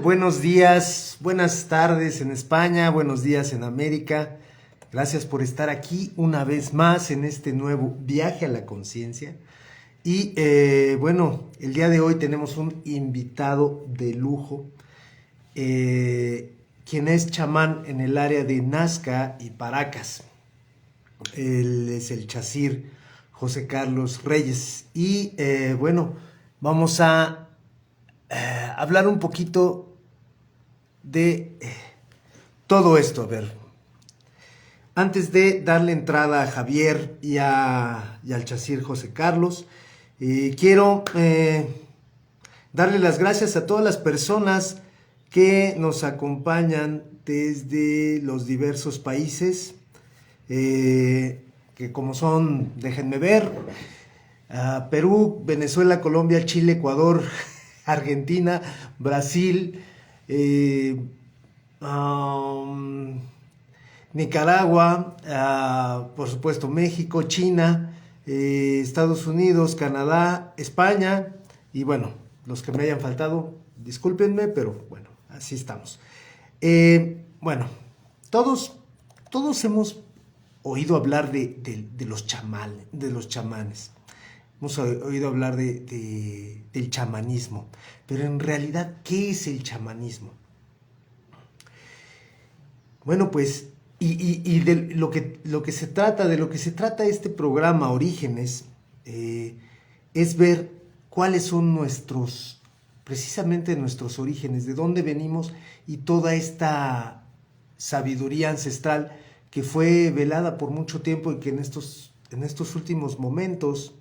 Buenos días, buenas tardes en España, buenos días en América. Gracias por estar aquí una vez más en este nuevo viaje a la conciencia. Y bueno, el día de hoy tenemos un invitado de lujo, quien es chamán en el área de Nazca y Paracas. Él es el chacir José Carlos Reyes. Y bueno, vamos a hablar un poquito de todo esto. A ver, antes de darle entrada a Javier y al chacir José Carlos, quiero darle las gracias a todas las personas que nos acompañan desde los diversos países, que como son, déjenme ver, Perú, Venezuela, Colombia, Chile, Ecuador, Argentina, Brasil, Nicaragua, por supuesto México, China, Estados Unidos, Canadá, España y bueno, los que me hayan faltado, discúlpenme, pero bueno, así estamos. Bueno, todos hemos oído hablar de los chamanes. Hemos oído hablar del chamanismo, pero en realidad, ¿qué es el chamanismo? Bueno, pues, y de lo que se trata este programa Orígenes, es ver cuáles son precisamente nuestros orígenes, de dónde venimos y toda esta sabiduría ancestral que fue velada por mucho tiempo y que en estos últimos momentos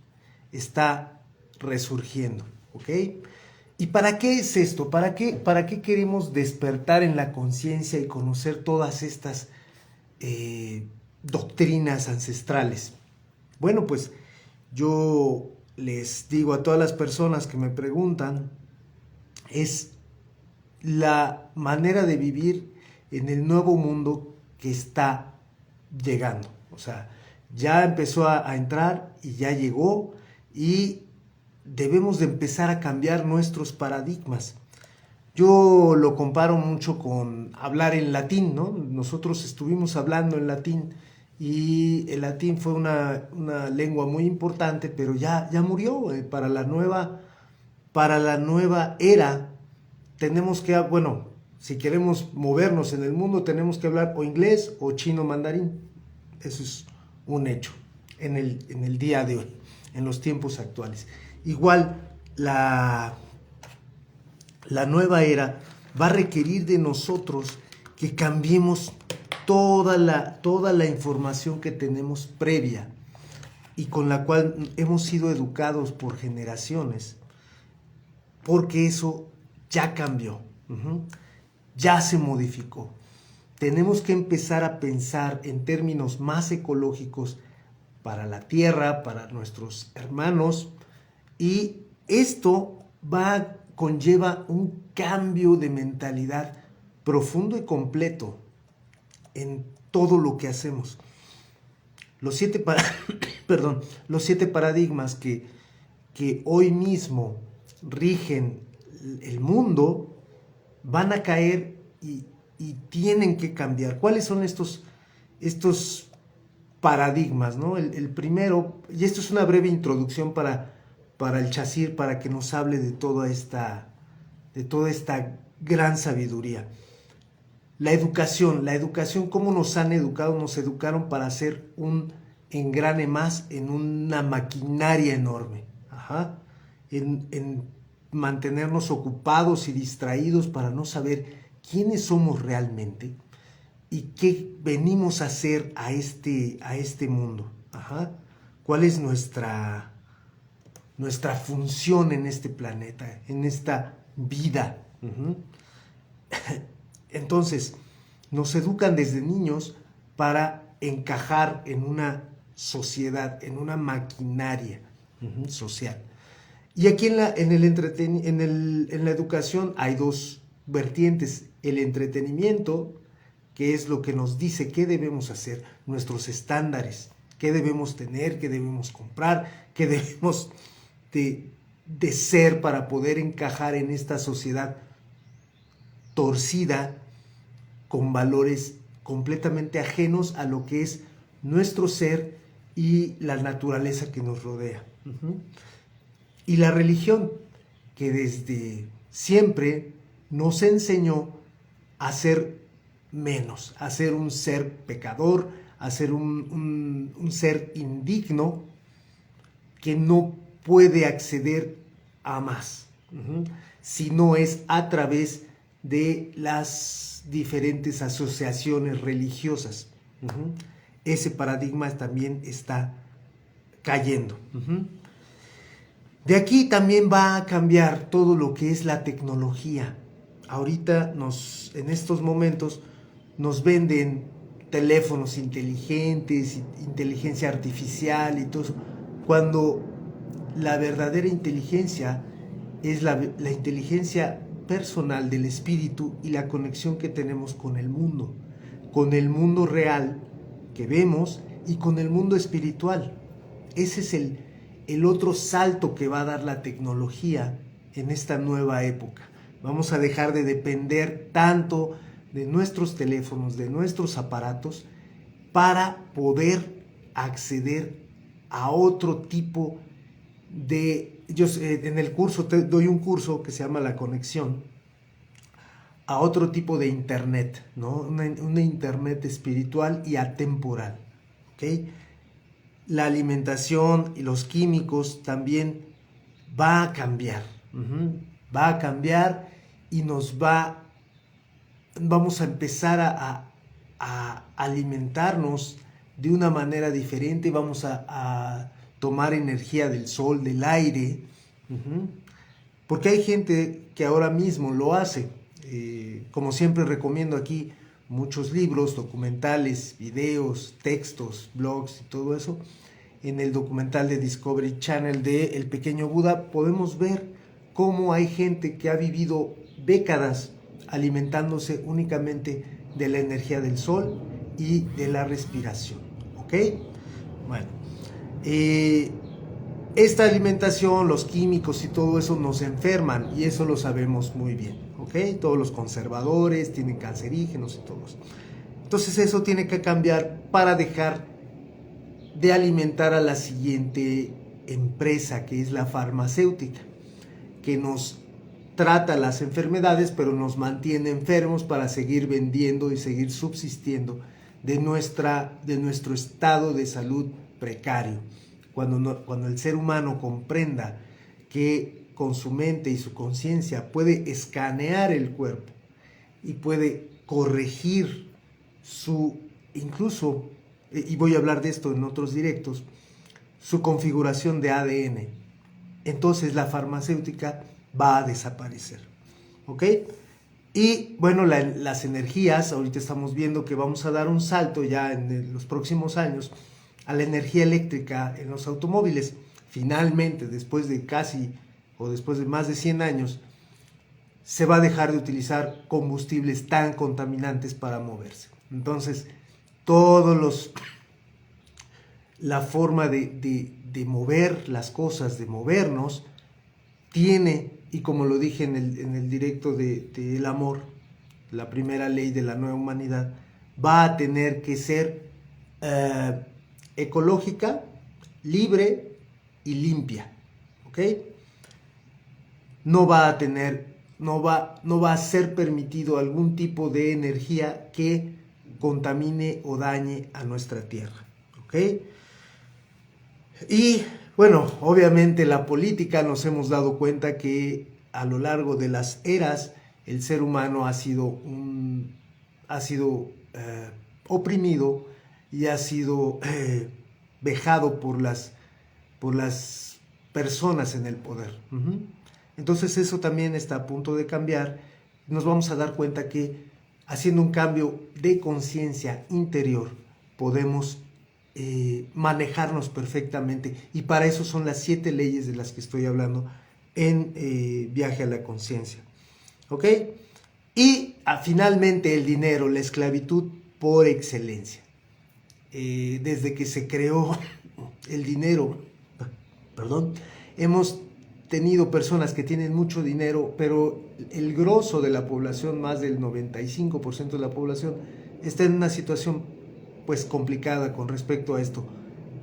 está resurgiendo, ¿ok? ¿Y para qué es esto? ¿Para qué queremos despertar en la conciencia y conocer todas estas doctrinas ancestrales? Bueno, pues yo les digo a todas las personas que me preguntan, es la manera de vivir en el nuevo mundo que está llegando. O sea, ya empezó a entrar y ya llegó, y debemos de empezar a cambiar nuestros paradigmas. Yo lo comparo mucho con hablar en latín, ¿no? Nosotros estuvimos hablando en latín y el latín fue una lengua muy importante, pero ya murió. Para la nueva era tenemos que, bueno, si queremos movernos en el mundo, tenemos que hablar o inglés o chino mandarín. Eso es un hecho en el día de hoy, en los tiempos actuales. Igual, la nueva era va a requerir de nosotros que cambiemos toda la información que tenemos previa y con la cual hemos sido educados por generaciones, porque eso ya cambió, ya se modificó. Tenemos que empezar a pensar en términos más ecológicos para la tierra, para nuestros hermanos, y esto conlleva un cambio de mentalidad profundo y completo en todo lo que hacemos. Los siete paradigmas que hoy mismo rigen el mundo van a caer y tienen que cambiar. ¿Cuáles son estos paradigmas, ¿no? El primero, y esto es una breve introducción para el chacir, para que nos hable de toda esta gran sabiduría. La educación, cómo nos han educado, nos educaron para hacer un engrane más en una maquinaria enorme, en mantenernos ocupados y distraídos para no saber quiénes somos realmente y qué venimos a hacer a este mundo. ¿Cuál es nuestra función en este planeta, en esta vida? Entonces, nos educan desde niños para encajar en una sociedad, en una maquinaria social. Y aquí en la educación hay dos vertientes: el entretenimiento, que es lo que nos dice qué debemos hacer, nuestros estándares, qué debemos tener, qué debemos comprar, qué debemos de ser para poder encajar en esta sociedad torcida con valores completamente ajenos a lo que es nuestro ser y la naturaleza que nos rodea. Y la religión, que desde siempre nos enseñó a ser menos, a ser un ser pecador, a ser un ser indigno que no puede acceder a más, si no es a través de las diferentes asociaciones religiosas. Ese paradigma también está cayendo. De aquí también va a cambiar todo lo que es la tecnología. Ahorita en estos momentos nos venden teléfonos inteligentes, inteligencia artificial y todo eso, cuando la verdadera inteligencia es la inteligencia personal del espíritu y la conexión que tenemos con el mundo real que vemos y con el mundo espiritual. Ese es el otro salto que va a dar la tecnología en esta nueva época. Vamos a dejar de depender tanto de nuestros teléfonos, de nuestros aparatos, para poder acceder a otro tipo de... Yo en el curso doy un curso que se llama La Conexión, a otro tipo de internet, ¿no? Una internet espiritual y atemporal, ¿ok? La alimentación y los químicos también va a cambiar, va a cambiar y vamos a empezar a alimentarnos de una manera diferente, vamos a tomar energía del sol, del aire, porque hay gente que ahora mismo lo hace. Como siempre recomiendo aquí muchos libros, documentales, videos, textos, blogs y todo eso. En el documental de Discovery Channel de El Pequeño Buda podemos ver cómo hay gente que ha vivido décadas alimentándose únicamente de la energía del sol y de la respiración, ¿ok? Bueno, esta alimentación, los químicos y todo eso nos enferman y eso lo sabemos muy bien, ¿ok? Todos los conservadores tienen cancerígenos y todo eso. Entonces eso tiene que cambiar para dejar de alimentar a la siguiente empresa, que es la farmacéutica, que nos trata las enfermedades pero nos mantiene enfermos para seguir vendiendo y seguir subsistiendo de nuestro estado de salud precario. Cuando el ser humano comprenda que con su mente y su conciencia puede escanear el cuerpo y puede corregir incluso, y voy a hablar de esto en otros directos, su configuración de ADN, entonces la farmacéutica va a desaparecer, ¿ok? Y bueno, las energías, ahorita estamos viendo que vamos a dar un salto ya en los próximos años a la energía eléctrica en los automóviles. Finalmente, después de más de 100 años, se va a dejar de utilizar combustibles tan contaminantes para moverse. Entonces, la forma de mover las cosas, de movernos, tiene, y como lo dije en el directo del amor, la primera ley de la nueva humanidad, va a tener que ser ecológica, libre y limpia, ¿ok? No va a ser permitido algún tipo de energía que contamine o dañe a nuestra tierra, ¿ok? Y bueno, obviamente la política, nos hemos dado cuenta que a lo largo de las eras el ser humano ha sido oprimido y ha sido vejado por las personas en el poder. Entonces eso también está a punto de cambiar. Nos vamos a dar cuenta que haciendo un cambio de conciencia interior podemos manejarnos perfectamente, y para eso son las 7 leyes de las que estoy hablando en Viaje a la Conciencia, ¿ok? Y finalmente el dinero, la esclavitud por excelencia. Desde que se creó el dinero, hemos tenido personas que tienen mucho dinero, pero el grosso de la población, más del 95% de la población, está en una situación pues complicada con respecto a esto.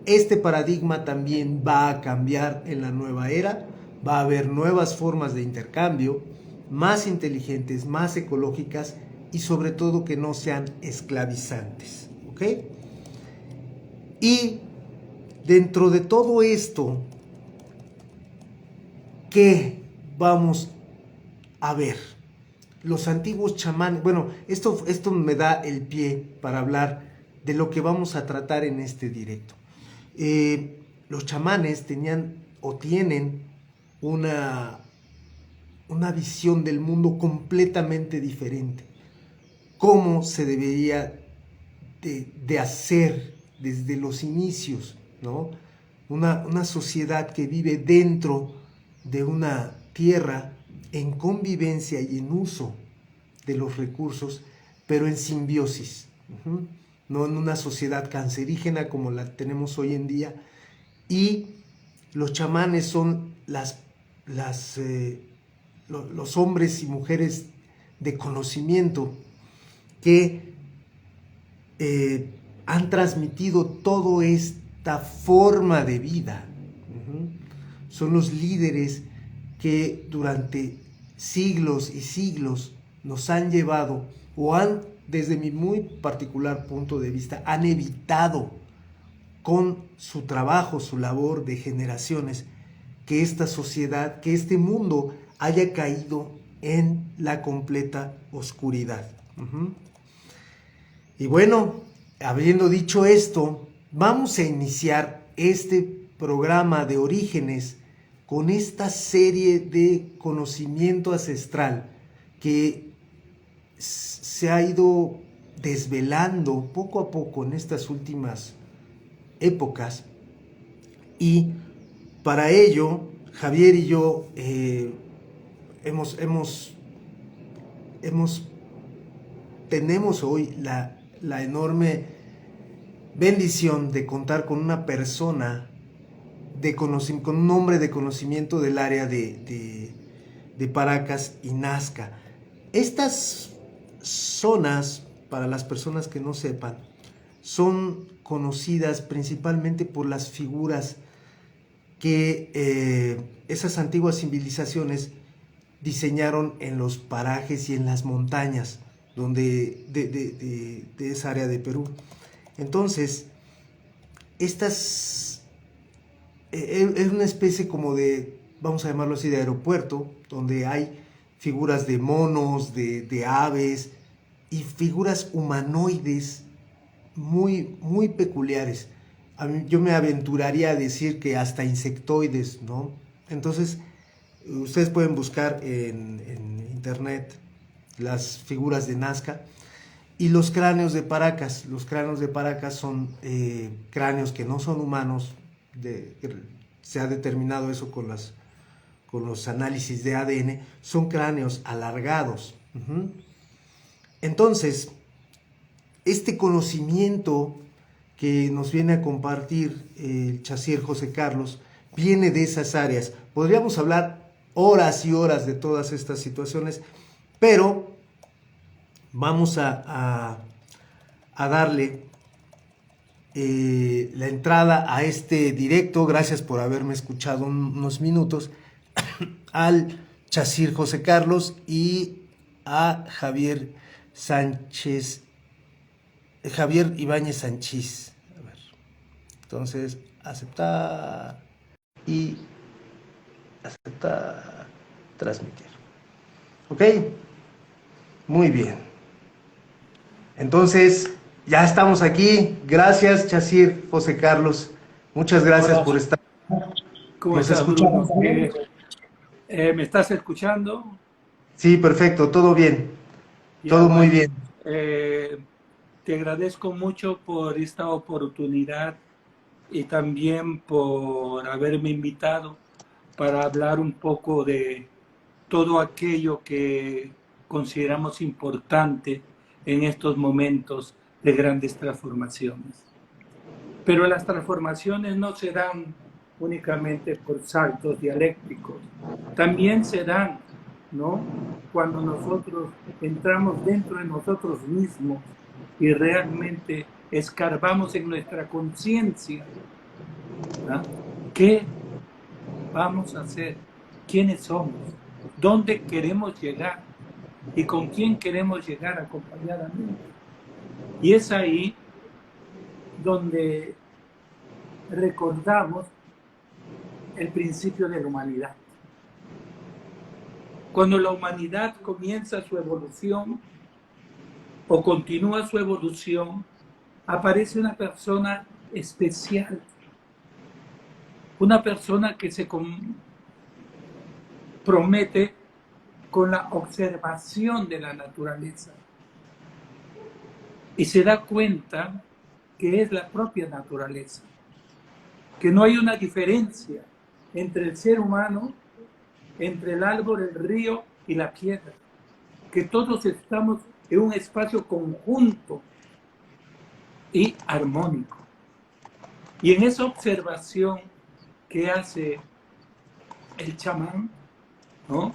Este paradigma también va a cambiar en la nueva era, va a haber nuevas formas de intercambio, más inteligentes, más ecológicas y sobre todo que no sean esclavizantes, ¿ok? Y dentro de todo esto, ¿qué vamos a ver? Los antiguos chamanes, bueno, esto me da el pie para hablar de lo que vamos a tratar en este directo. Los chamanes tenían o tienen una visión del mundo completamente diferente. Cómo se debería de hacer desde los inicios, ¿no? Una sociedad que vive dentro de una tierra en convivencia y en uso de los recursos, pero en simbiosis, no en una sociedad cancerígena como la tenemos hoy en día. Y los chamanes son los hombres y mujeres de conocimiento que han transmitido toda esta forma de vida. Son los líderes que durante siglos y siglos nos han llevado o han, desde mi muy particular punto de vista, han evitado con su trabajo, su labor de generaciones, que esta sociedad, que este mundo haya caído en la completa oscuridad. Y bueno, habiendo dicho esto, vamos a iniciar este programa de Orígenes con esta serie de conocimiento ancestral que se ha ido desvelando poco a poco en estas últimas épocas. Y para ello, Javier y yo tenemos hoy la enorme bendición de contar con una persona con un hombre de conocimiento del área de Paracas y Nazca. Estas zonas, para las personas que no sepan, son conocidas principalmente por las figuras que esas antiguas civilizaciones diseñaron en los parajes y en las montañas de esa área de Perú. Entonces, estas es una especie como de, vamos a llamarlo así, de aeropuerto, donde hay figuras de monos, de aves y figuras humanoides muy, muy peculiares. Yo me aventuraría a decir que hasta insectoides, ¿no? Entonces, ustedes pueden buscar en internet las figuras de Nazca y los cráneos de Paracas. Los cráneos de Paracas son cráneos que no son humanos. Se ha determinado eso con los análisis de ADN. Son cráneos alargados. Entonces, este conocimiento que nos viene a compartir el Chassir José Carlos viene de esas áreas. Podríamos hablar horas y horas de todas estas situaciones, pero vamos a darle la entrada a este directo. Gracias por haberme escuchado unos minutos. Al Chassir José Carlos y a Javier Ibáñez Sanchís. A ver. Entonces, aceptar y aceptar, transmitir. ¿Ok? Muy bien. Entonces, ya estamos aquí. Gracias, Chassir José Carlos. Muchas gracias. Hola. Por estar. ¿Cómo estás, Bruno? ¿Me estás escuchando? Sí, perfecto. Todo bien. Ya, todo muy bien. Te agradezco mucho por esta oportunidad y también por haberme invitado para hablar un poco de todo aquello que consideramos importante en estos momentos de grandes transformaciones. Pero las transformaciones no se dan únicamente por saltos dialécticos. También se dan, ¿no?, cuando nosotros entramos dentro de nosotros mismos y realmente escarbamos en nuestra conciencia, ¿no?, ¿qué vamos a hacer? ¿Quiénes somos? ¿Dónde queremos llegar? ¿Y con quién queremos llegar acompañadamente? Y es ahí donde recordamos el principio de la humanidad. Cuando la humanidad comienza su evolución o continúa su evolución, aparece una persona especial, una persona que se compromete con la observación de la naturaleza y se da cuenta que es la propia naturaleza, que no hay una diferencia entre el ser humano, entre el árbol, el río y la piedra, que todos estamos en un espacio conjunto y armónico. Y en esa observación que hace el chamán, ¿no?,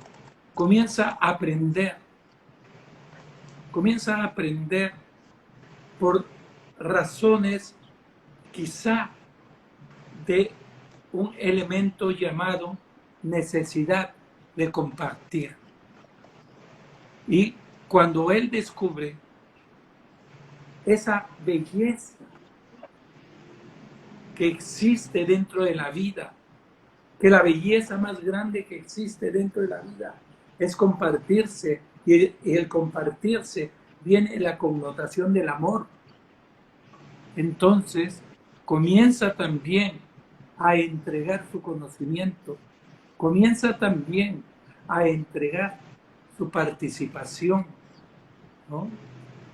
comienza a aprender por razones quizá de un elemento llamado necesidad de compartir. Y cuando él descubre esa belleza que existe dentro de la vida, que la belleza más grande que existe dentro de la vida es compartirse, y el compartirse viene la connotación del amor. Entonces comienza también a entregar su conocimiento, comienza también a entregar su participación, ¿no?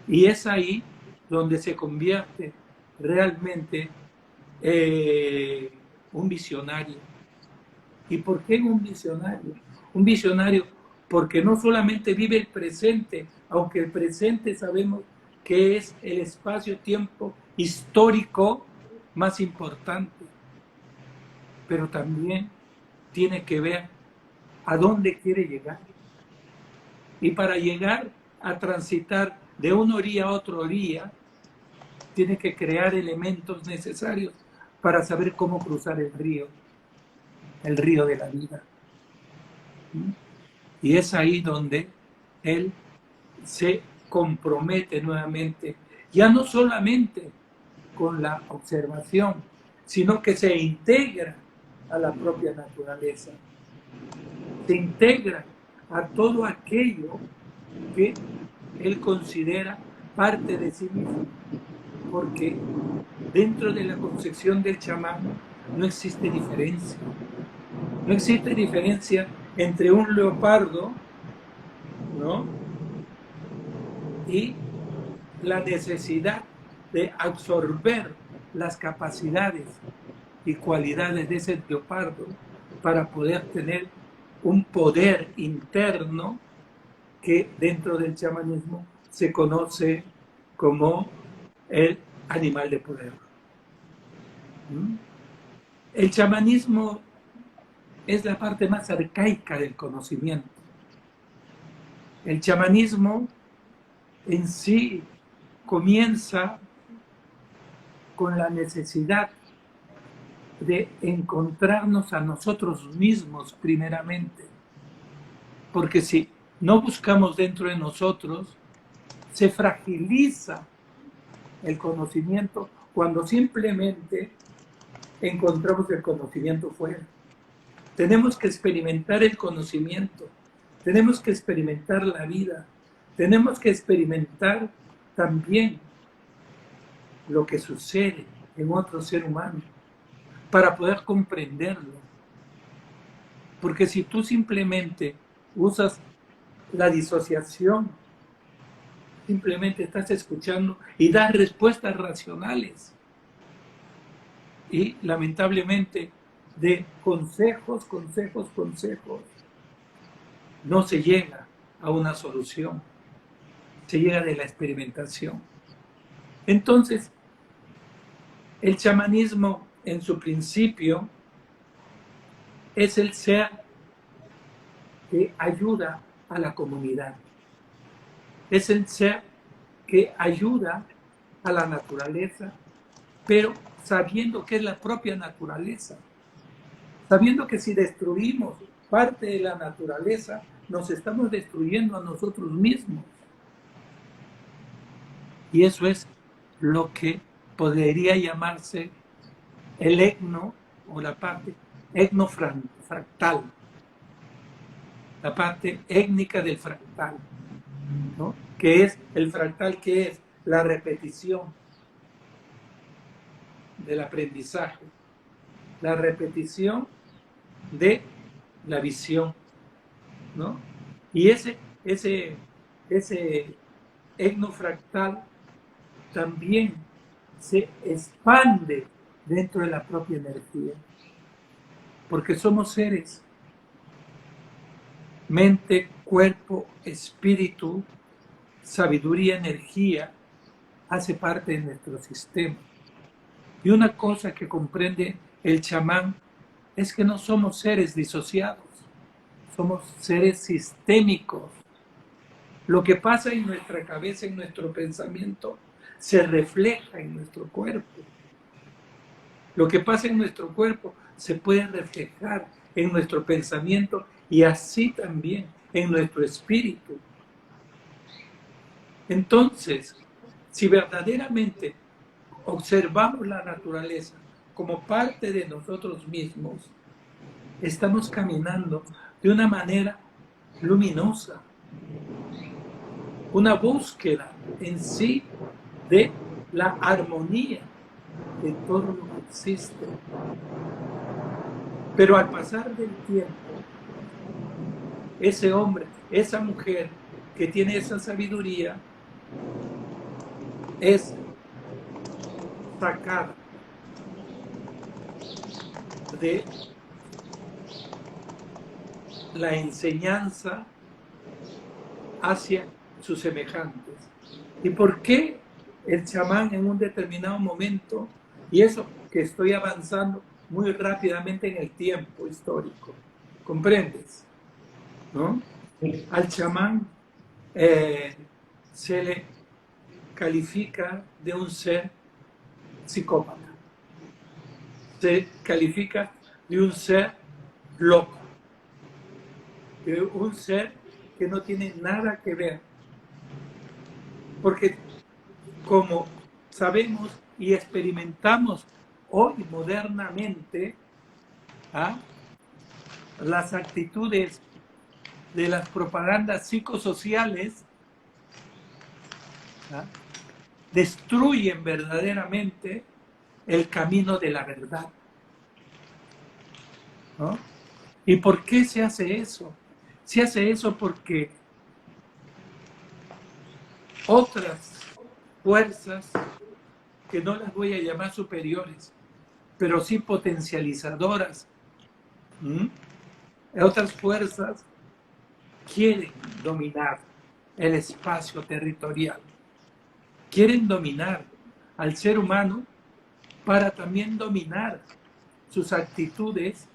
Y es ahí donde se convierte realmente un visionario. ¿Y por qué un visionario? Un visionario porque no solamente vive el presente, aunque el presente sabemos que es el espacio-tiempo histórico más importante, pero también tiene que ver a dónde quiere llegar. Y para llegar a transitar de una orilla a otra orilla, tiene que crear elementos necesarios para saber cómo cruzar el río de la vida. Y es ahí donde él se compromete nuevamente, ya no solamente con la observación, sino que se integra a la propia naturaleza, se integra a todo aquello que él considera parte de sí mismo, porque dentro de la concepción del chamán no existe diferencia. No existe diferencia entre un leopardo, ¿no?, y la necesidad de absorber las capacidades y cualidades de ese leopardo para poder tener un poder interno que dentro del chamanismo se conoce como el animal de poder. El chamanismo es la parte más arcaica del conocimiento. El chamanismo en sí comienza con la necesidad de encontrarnos a nosotros mismos primeramente, porque si no buscamos dentro de nosotros, se fragiliza el conocimiento cuando simplemente encontramos el conocimiento fuera. Tenemos que experimentar el conocimiento, tenemos que experimentar la vida, tenemos que experimentar también lo que sucede en otro ser humano para poder comprenderlo. Porque si tú simplemente usas la disociación, simplemente estás escuchando y das respuestas racionales. Y lamentablemente de consejos, no se llega a una solución, se llega de la experimentación. Entonces, el chamanismo en su principio es el ser que ayuda a la comunidad. Es el ser que ayuda a la naturaleza, pero sabiendo que es la propia naturaleza. Sabiendo que si destruimos parte de la naturaleza, nos estamos destruyendo a nosotros mismos. Y eso es lo que podría llamarse el etno, o la parte etnofractal, la parte étnica del fractal, ¿no? Que es el fractal, que es la repetición del aprendizaje, la repetición de la visión, ¿no? Y ese etnofractal también se expande dentro de la propia energía, porque somos seres, mente, cuerpo, espíritu, sabiduría, energía, hace parte de nuestro sistema. Y una cosa que comprende el chamán es que no somos seres disociados, somos seres sistémicos. Lo que pasa en nuestra cabeza, en nuestro pensamiento, se refleja en nuestro cuerpo. Lo que pasa en nuestro cuerpo se puede reflejar en nuestro pensamiento y así también en nuestro espíritu. Entonces, si verdaderamente observamos la naturaleza como parte de nosotros mismos, estamos caminando de una manera luminosa, una búsqueda en sí de la armonía de todo lo que existe. Pero al pasar del tiempo, ese hombre, esa mujer que tiene esa sabiduría, es sacada de la enseñanza hacia sus semejantes. ¿Y por qué el chamán en un determinado momento, y eso que estoy avanzando muy rápidamente en el tiempo histórico, ¿comprendes? ¿No? Al chamán se le califica de un ser psicópata, se califica de un ser loco, de un ser que no tiene nada que ver, porque como sabemos y experimentamos hoy modernamente, las actitudes de las propagandas psicosociales destruyen verdaderamente el camino de la verdad, ¿no? ¿Y por qué se hace eso? Se hace eso porque otras fuerzas, que no las voy a llamar superiores, pero sí potencializadoras, otras fuerzas quieren dominar el espacio territorial, quieren dominar al ser humano para también dominar sus actitudes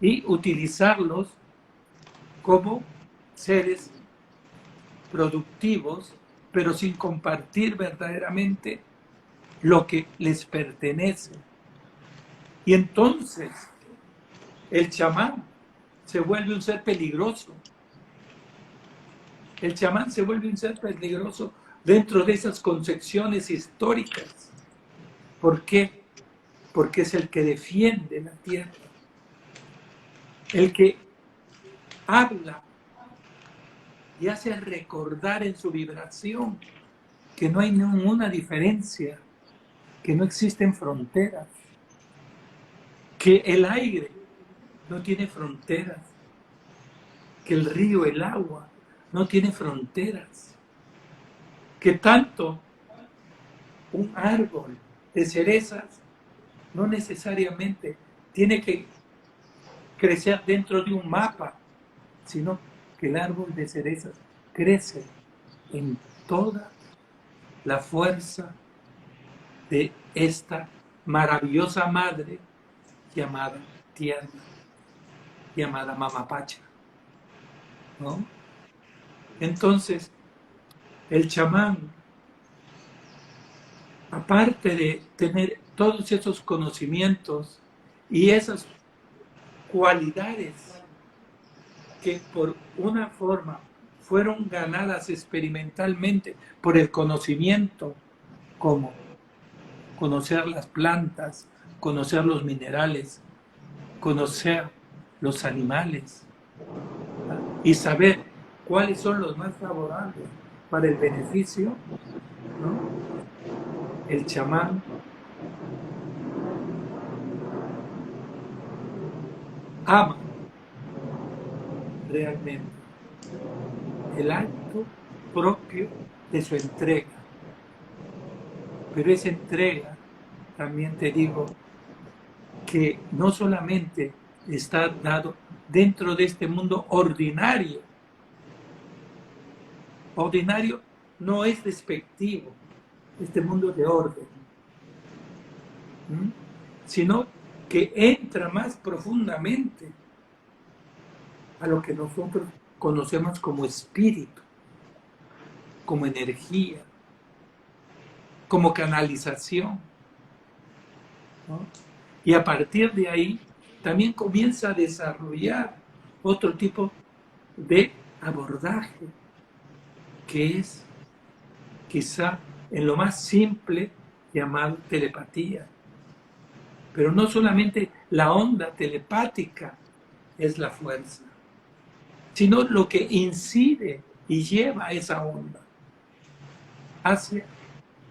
y utilizarlos como seres productivos, pero sin compartir verdaderamente lo que les pertenece. Y entonces el chamán se vuelve un ser peligroso. El chamán se vuelve un ser peligroso dentro de esas concepciones históricas. ¿Por qué? Porque es el que defiende la tierra, el que habla y hace recordar en su vibración que no hay ninguna diferencia, que no existen fronteras, que el aire no tiene fronteras, que el río, el agua, no tiene fronteras, que tanto un árbol de cerezas no necesariamente tiene que crecer dentro de un mapa, sino que el árbol de cerezas crece en toda la fuerza de esta maravillosa madre llamada tierra. llamada Mamapacha, ¿no? Entonces, el chamán, aparte de tener todos esos conocimientos y esas cualidades que por una forma fueron ganadas experimentalmente por el conocimiento, como conocer las plantas, conocer los minerales, conocer los animales, ¿verdad? Y saber cuáles son los más favorables para el beneficio, ¿no? El chamán ama realmente el acto propio de su entrega. Pero esa entrega, también te digo, que no solamente está dado dentro de este mundo ordinario. Ordinario no es despectivo, este mundo de orden, ¿m? Sino que entra más profundamente a lo que nosotros conocemos como espíritu, como energía, como canalización, ¿no? Y a partir de ahí también comienza a desarrollar otro tipo de abordaje, que es quizá en lo más simple llamado telepatía. Pero no solamente la onda telepática es la fuerza, sino lo que incide y lleva esa onda hacia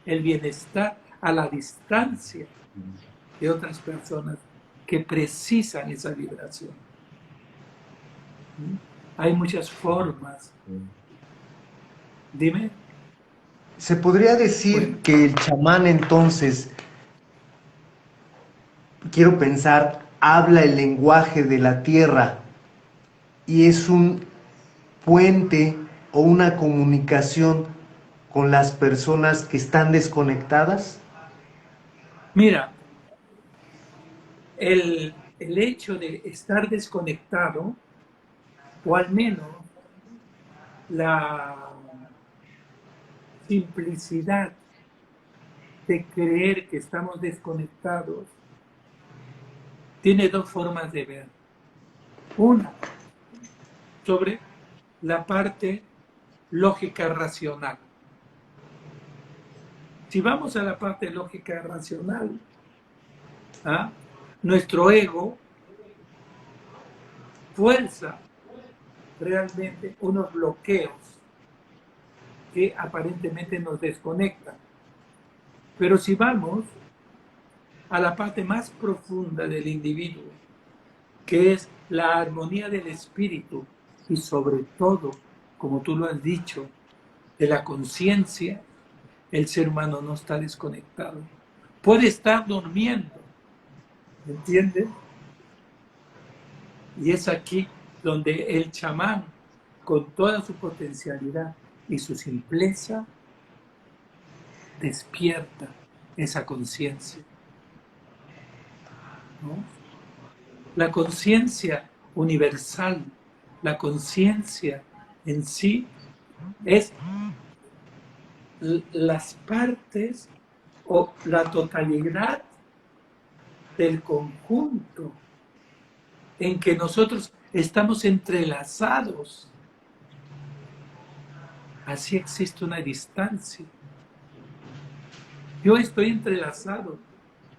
el bienestar a la distancia de otras personas que precisan esa vibración. Hay muchas formas. Dime. Se podría decir Bueno, que el chamán entonces, quiero pensar, habla el lenguaje de la tierra y es un puente o una comunicación con las personas que están desconectadas. mira, el hecho de estar desconectado, o al menos la simplicidad de creer que estamos desconectados, tiene dos formas de ver. Una, sobre la parte lógica racional. Si vamos a la parte lógica racional, ¿ah? Nuestro ego fuerza realmente unos bloqueos que aparentemente nos desconectan. Pero si vamos a la parte más profunda del individuo, que es la armonía del espíritu y sobre todo, como tú lo has dicho, de la conciencia, el ser humano no está desconectado. Puede estar durmiendo, ¿entiendes? Y es aquí donde el chamán, con toda su potencialidad y su simpleza, despierta esa conciencia, ¿no? La conciencia universal, la conciencia en sí, es las partes o la totalidad del conjunto en que nosotros estamos entrelazados. Así existe una distancia. Yo estoy entrelazado,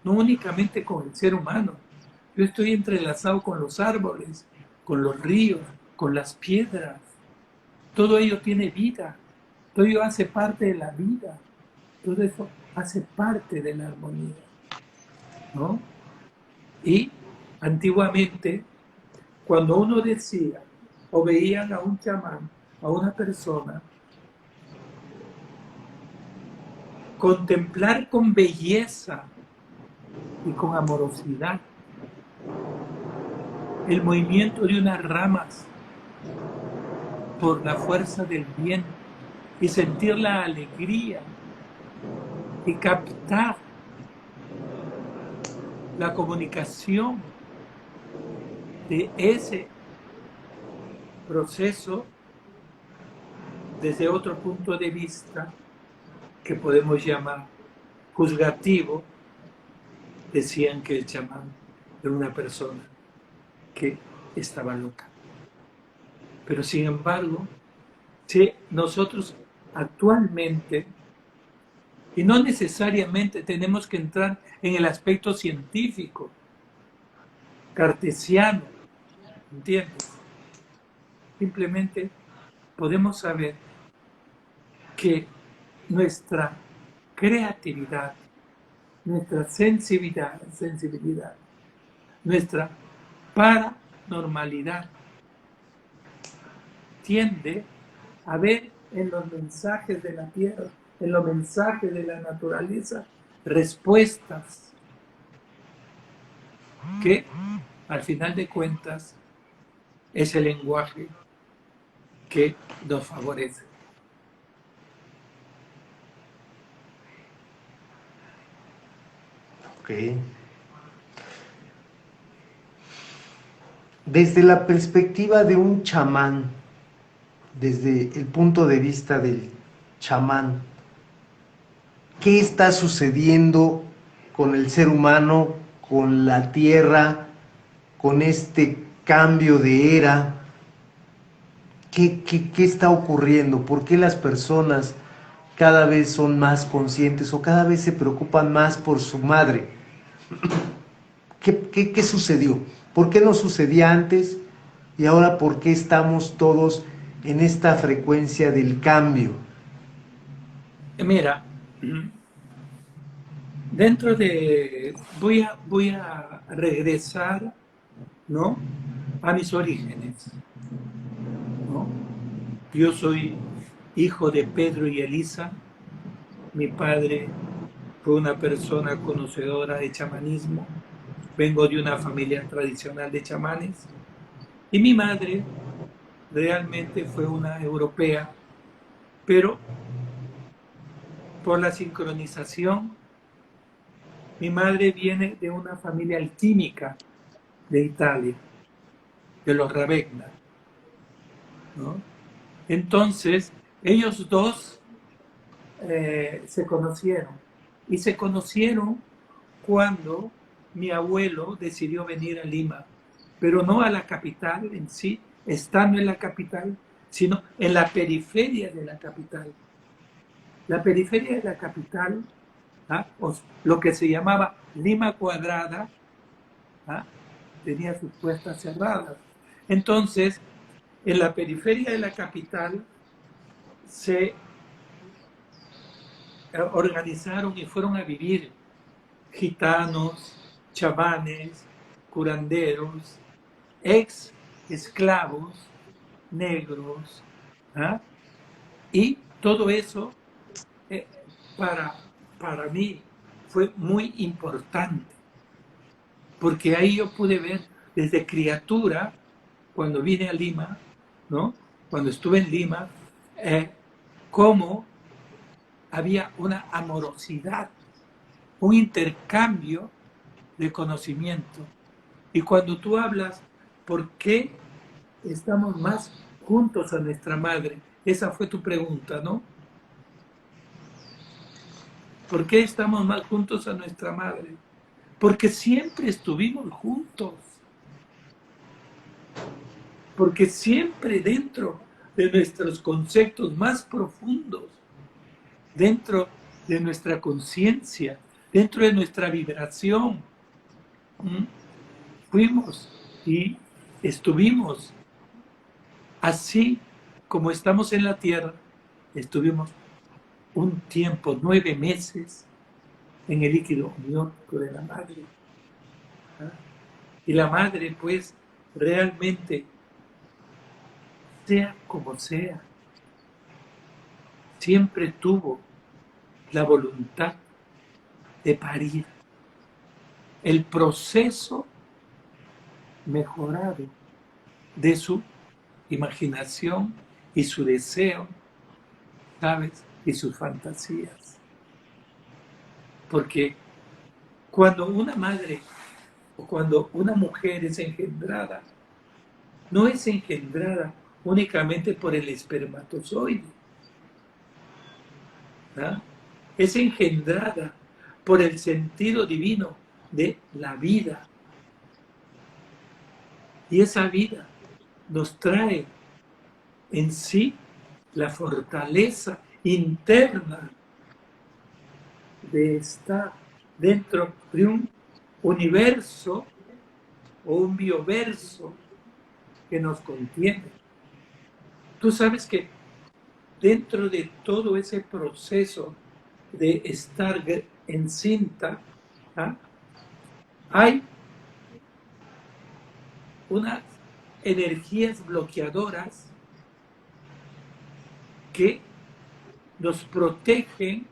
no únicamente con el ser humano, yo estoy entrelazado con los árboles, con los ríos, con las piedras. Todo ello tiene vida, todo ello hace parte de la vida, todo eso hace parte de la armonía, ¿no? Y antiguamente, cuando uno decía o veían a un chamán, a una persona, contemplar con belleza y con amorosidad el movimiento de unas ramas por la fuerza del viento y sentir la alegría y captar la comunicación de ese proceso desde otro punto de vista que podemos llamar juzgativo. Decían que el chamán era una persona que estaba loca. Pero sin embargo, si nosotros actualmente, y no necesariamente tenemos que entrar en el aspecto científico, cartesiano, ¿entiendes? Simplemente podemos saber que nuestra creatividad, nuestra sensibilidad, nuestra paranormalidad tiende a ver en los mensajes de la tierra, en los mensajes de la naturaleza, respuestas que al final de cuentas es el lenguaje que nos favorece. Ok. Desde la perspectiva de un chamán, desde el punto de vista del chamán, ¿qué está sucediendo con el ser humano, con la tierra, con este cambio de era? ¿Qué está ocurriendo? ¿Por qué las personas cada vez son más conscientes o cada vez se preocupan más por su madre? ¿Qué sucedió? ¿Por qué no sucedía antes? Y ahora, ¿por qué estamos todos en esta frecuencia del cambio? Mira, dentro de... Voy a regresar, ¿no?, a mis orígenes, ¿no? Yo soy hijo de Pedro y Elisa. Mi padre fue una persona conocedora de chamanismo. Vengo de una familia tradicional de chamanes. Y mi madre realmente fue una europea, pero por la sincronización, mi madre viene de una familia alquímica de Italia, de los Ravenna, ¿no? Entonces, ellos dos se conocieron. Y se conocieron cuando mi abuelo decidió venir a Lima, pero no a la capital en sí, estando en la capital, sino en la periferia de la capital. La periferia de la capital, ¿ah?, lo que se llamaba Lima Cuadrada, ¿ah?, tenía sus puertas cerradas. Entonces, en la periferia de la capital se organizaron y fueron a vivir gitanos, chamanes, curanderos, ex esclavos, negros, ¿ah?, y todo eso eh, para mí fue muy importante, porque ahí yo pude ver desde criatura, cuando vine a Lima, ¿no?, cuando estuve en Lima, cómo había una amorosidad, un intercambio de conocimiento. Y cuando tú hablas, ¿por qué estamos más juntos a nuestra madre? Esa fue tu pregunta, ¿no? ¿Por qué estamos más juntos a nuestra madre? Porque siempre estuvimos juntos. Porque siempre dentro de nuestros conceptos más profundos, dentro de nuestra conciencia, dentro de nuestra vibración, fuimos y estuvimos así como estamos en la tierra. Estuvimos un tiempo, 9 meses, en el líquido amniótico de la madre. ¿Ah? Y la madre, pues, realmente, sea como sea, siempre tuvo la voluntad de parir. El proceso mejorado de su imaginación y su deseo, ¿sabes?, y sus fantasías. Porque cuando una madre o cuando una mujer es engendrada, no es engendrada únicamente por el espermatozoide. ¿Ah? Es engendrada por el sentido divino de la vida. Y esa vida nos trae en sí la fortaleza interna de estar dentro de un universo o un bioverso que nos contiene. Tú sabes que dentro de todo ese proceso de estar encinta, ¿ah? Hay unas energías bloqueadoras que nos protegen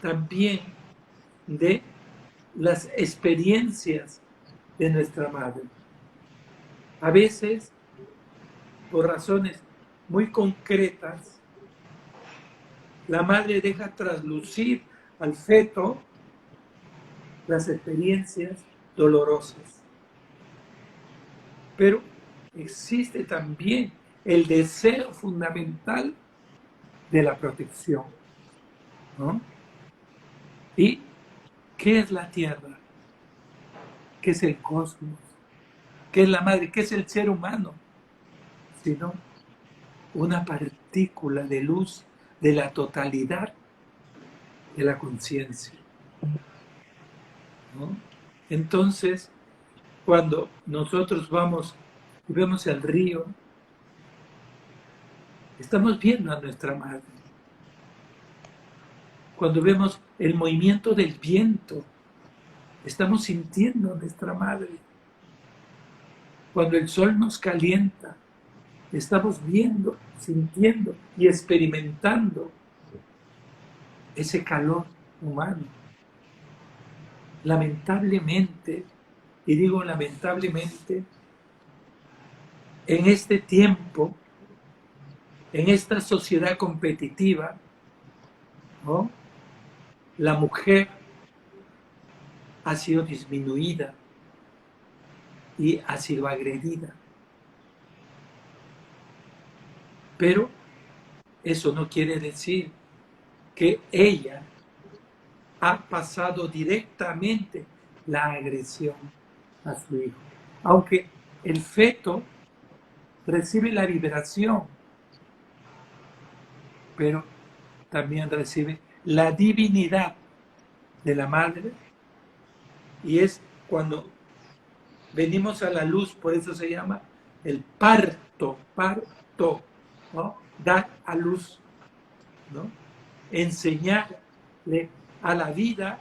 también de las experiencias de nuestra madre. A veces, por razones muy concretas, la madre deja traslucir al feto las experiencias dolorosas. Pero existe también el deseo fundamental de la protección, ¿no? ¿Y qué es la Tierra? ¿Qué es el cosmos? ¿Qué es la madre? ¿Qué es el ser humano? Sino una partícula de luz de la totalidad de la conciencia, ¿no? Entonces, cuando nosotros vamos y vemos el río, estamos viendo a nuestra madre. Cuando vemos el movimiento del viento, estamos sintiendo a nuestra madre. Cuando el sol nos calienta, estamos viendo, sintiendo y experimentando ese calor humano. Lamentablemente, y digo lamentablemente, en este tiempo, en esta sociedad competitiva, ¿no?, la mujer ha sido disminuida y ha sido agredida. Pero eso no quiere decir que ella ha pasado directamente la agresión a su hijo. Aunque el feto recibe la liberación, pero también recibe la divinidad de la madre, y es cuando venimos a la luz, por eso se llama el parto, ¿no? Dar a luz, ¿no? Enseñarle a la vida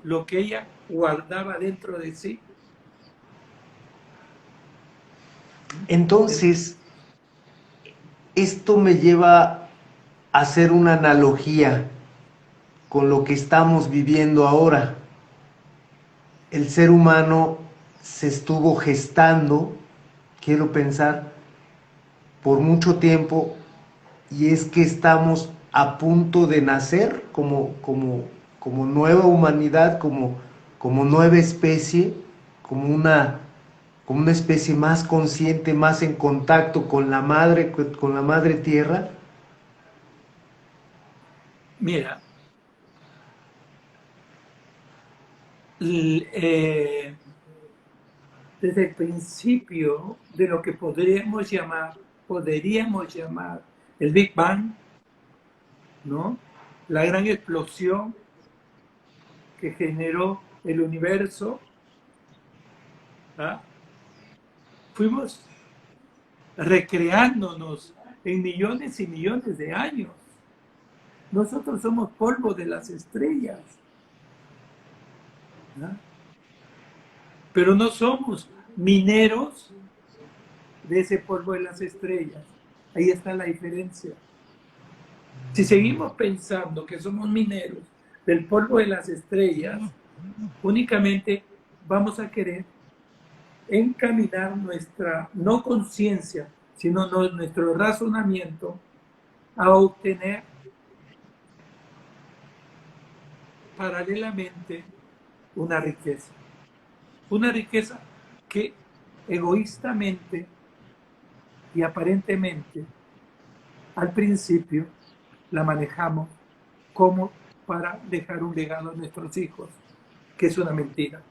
lo que ella guardaba dentro de sí. Entonces, esto me lleva a hacer una analogía con lo que estamos viviendo ahora. El ser humano se estuvo gestando, quiero pensar, por mucho tiempo, y es que estamos a punto de nacer como nueva humanidad, como nueva especie, como una especie más consciente, más en contacto con la madre tierra. Mira, desde el principio de lo que podríamos llamar el Big Bang, ¿no?, la gran explosión que generó el universo, ¿ah?, fuimos recreándonos en millones y millones de años. Nosotros somos polvo de las estrellas, ¿ah?, pero no somos mineros de ese polvo de las estrellas. Ahí está la diferencia. Si seguimos pensando que somos mineros del polvo de las estrellas, únicamente vamos a querer encaminar nuestra no conciencia, sino nuestro razonamiento a obtener paralelamente una riqueza que egoístamente y aparentemente al principio la manejamos como para dejar un legado a nuestros hijos, que es una mentira.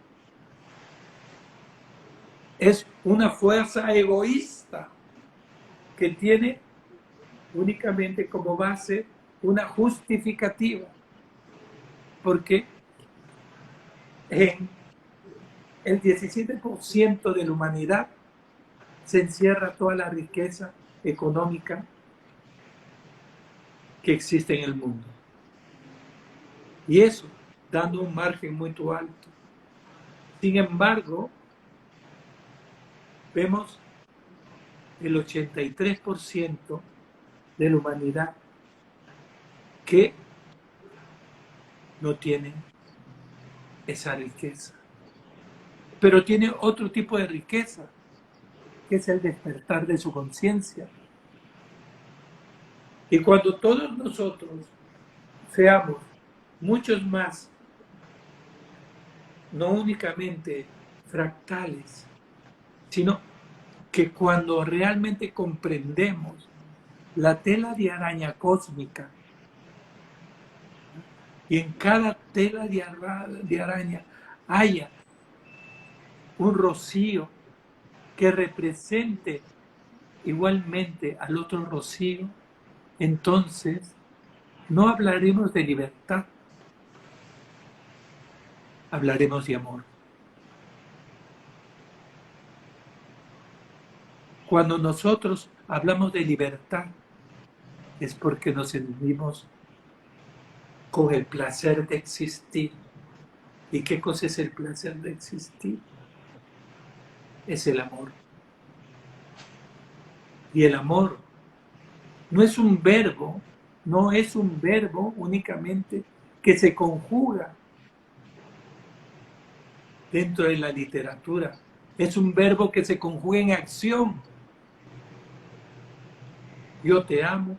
Es una fuerza egoísta que tiene únicamente como base una justificativa, porque en el 17% de la humanidad se encierra toda la riqueza económica que existe en el mundo. Y eso dando un margen muy alto. Sin embargo, vemos el 83% de la humanidad que no tiene esa riqueza. Pero tiene otro tipo de riqueza, que es el despertar de su conciencia. Y cuando todos nosotros seamos muchos más, no únicamente fractales, sino que cuando realmente comprendemos la tela de araña cósmica, y en cada tela de araña haya un rocío que represente igualmente al otro rocío, entonces no hablaremos de libertad, hablaremos de amor. Cuando nosotros hablamos de libertad, es porque nos sentimos con el placer de existir. ¿Y qué cosa es el placer de existir? Es el amor. Y el amor no es un verbo únicamente que se conjuga dentro de la literatura. Es un verbo que se conjuga en acción. Yo te amo,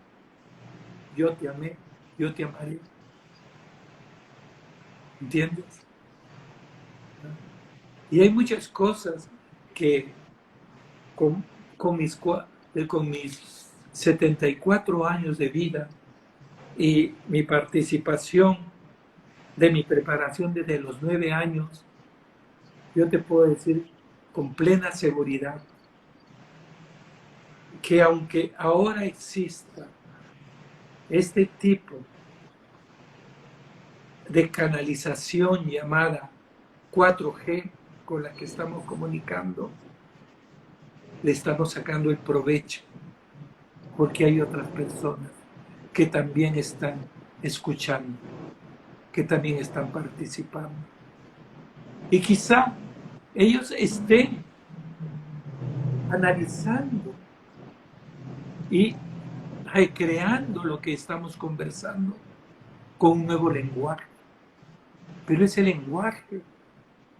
yo te amé, yo te amaré. ¿Entiendes? Y hay muchas cosas que con mis 74 años de vida y mi participación de mi preparación desde los 9 años, yo te puedo decir con plena seguridad que aunque ahora exista este tipo de canalización llamada 4G con la que estamos comunicando, le estamos sacando el provecho, porque hay otras personas que también están escuchando, que también están participando. Y quizá ellos estén analizando y recreando lo que estamos conversando con un nuevo lenguaje. Pero ese lenguaje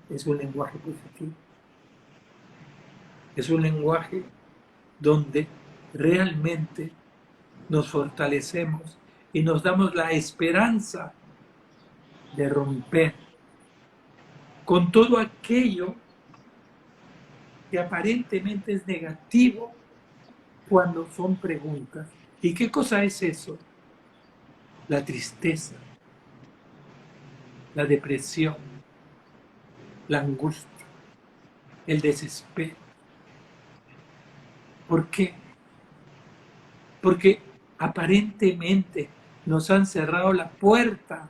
es un lenguaje positivo. Es un lenguaje donde realmente nos fortalecemos y nos damos la esperanza de romper con todo aquello que aparentemente es negativo cuando son preguntas. ¿Y qué cosa es eso? La tristeza, la depresión, la angustia, el desespero. ¿Por qué? Porque aparentemente nos han cerrado la puerta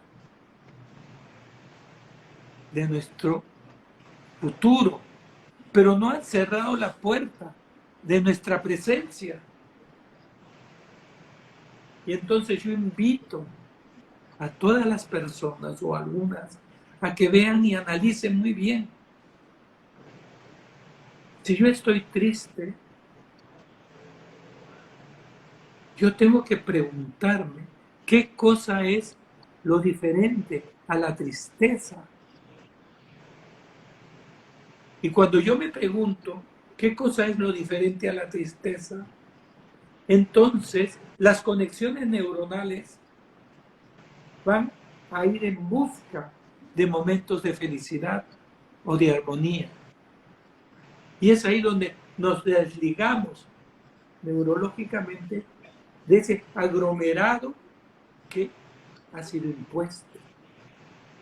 de nuestro futuro, pero no han cerrado la puerta de nuestra presencia. Y entonces yo invito a todas las personas o algunas a que vean y analicen muy bien. Si yo estoy triste, yo tengo que preguntarme qué cosa es lo diferente a la tristeza. Y cuando yo me pregunto qué cosa es lo diferente a la tristeza, entonces las conexiones neuronales van a ir en busca de momentos de felicidad o de armonía. Y es ahí donde nos desligamos neurológicamente de ese aglomerado que ha sido impuesto.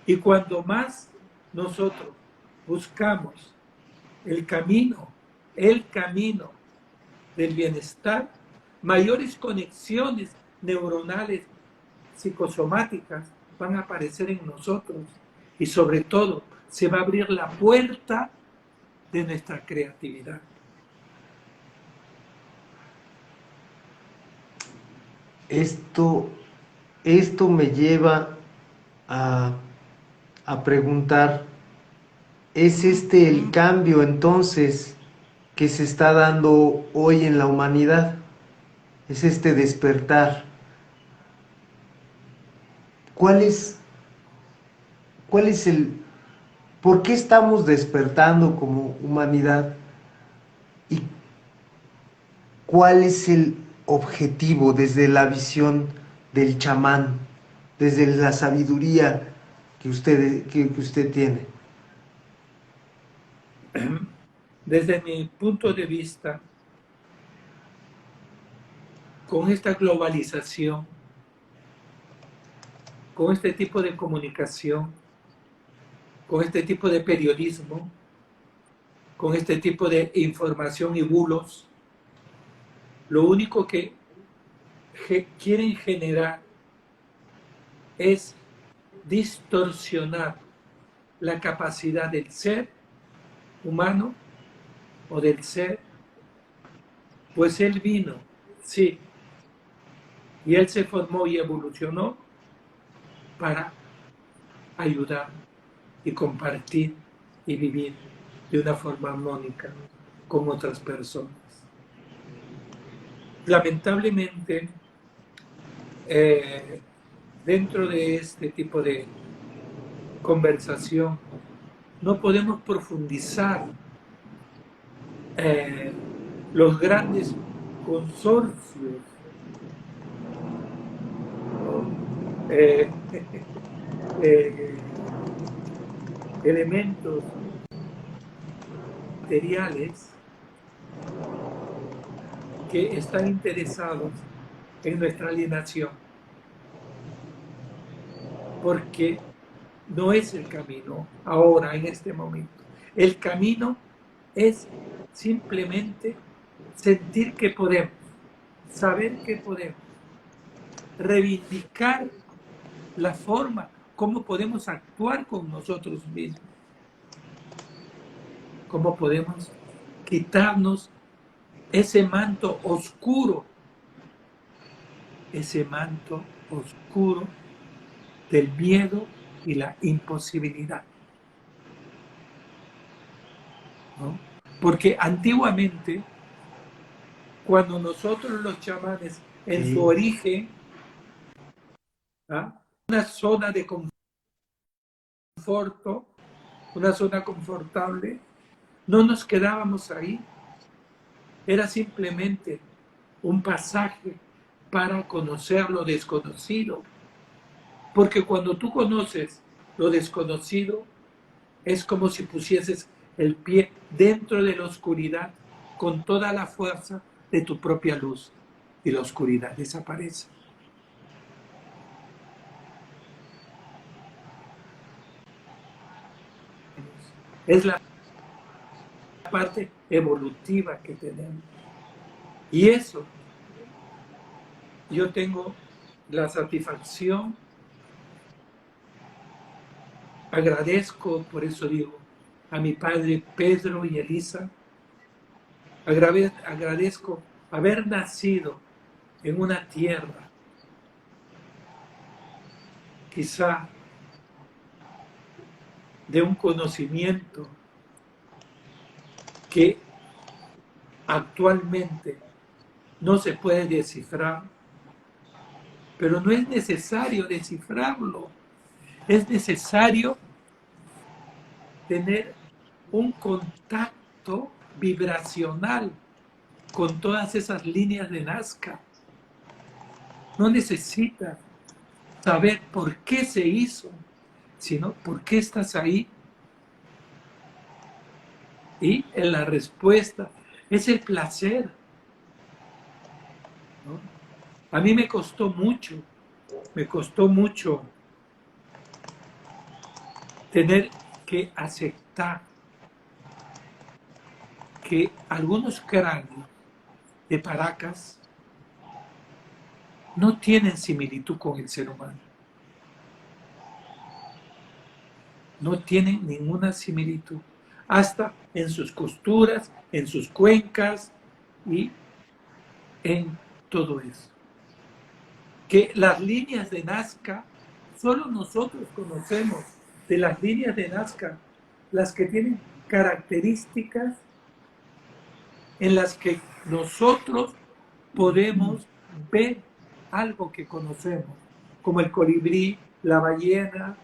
Y cuando más nosotros buscamos el camino del bienestar, mayores conexiones neuronales psicosomáticas van a aparecer en nosotros y sobre todo se va a abrir la puerta de nuestra creatividad. Esto me lleva a preguntar, ¿es este el cambio entonces que se está dando hoy en la humanidad? ¿Es este despertar? ¿Cuál es por qué estamos despertando como humanidad? ¿Y cuál es el objetivo desde la visión del chamán, desde la sabiduría que usted tiene? Desde mi punto de vista, con esta globalización, con este tipo de comunicación, con este tipo de periodismo, con este tipo de información y bulos, lo único que quieren generar es distorsionar la capacidad del ser humano o del ser, pues él vino, sí, y él se formó y evolucionó para ayudar y compartir y vivir de una forma armónica con otras personas. Lamentablemente, dentro de este tipo de conversación, no podemos profundizar los grandes consorcios, ¿no? Elementos materiales que están interesados en nuestra alienación, porque no es el camino ahora, en este momento. El camino es simplemente sentir que podemos, saber que podemos, reivindicar la forma cómo podemos actuar con nosotros mismos, cómo podemos quitarnos ese manto oscuro del miedo y la imposibilidad, ¿no? Porque antiguamente, cuando nosotros los chamanes, en su origen, ¿ah?, una zona de conforto, una zona confortable, no nos quedábamos ahí, era simplemente un pasaje para conocer lo desconocido. Porque cuando tú conoces lo desconocido, es como si pusieses el pie dentro de la oscuridad con toda la fuerza de tu propia luz y la oscuridad desaparece. Es la parte evolutiva que tenemos. Y eso, yo tengo la satisfacción, agradezco, por eso digo, a mi padre Pedro y Elisa, agradezco haber nacido en una tierra, quizá de un conocimiento que actualmente no se puede descifrar, pero no es necesario descifrarlo, es necesario tener un contacto vibracional con todas esas líneas de Nazca. No necesitas saber por qué se hizo, sino por qué estás ahí. Y en la respuesta es el placer. A mí me costó mucho tener que aceptar que algunos cráneos de Paracas no tienen similitud con el ser humano. No tienen ninguna similitud. Hasta en sus costuras, en sus cuencas y en todo eso. Que las líneas de Nazca, solo nosotros conocemos de las líneas de Nazca las que tienen características en las que nosotros podemos ver algo que conocemos, como el colibrí, la ballena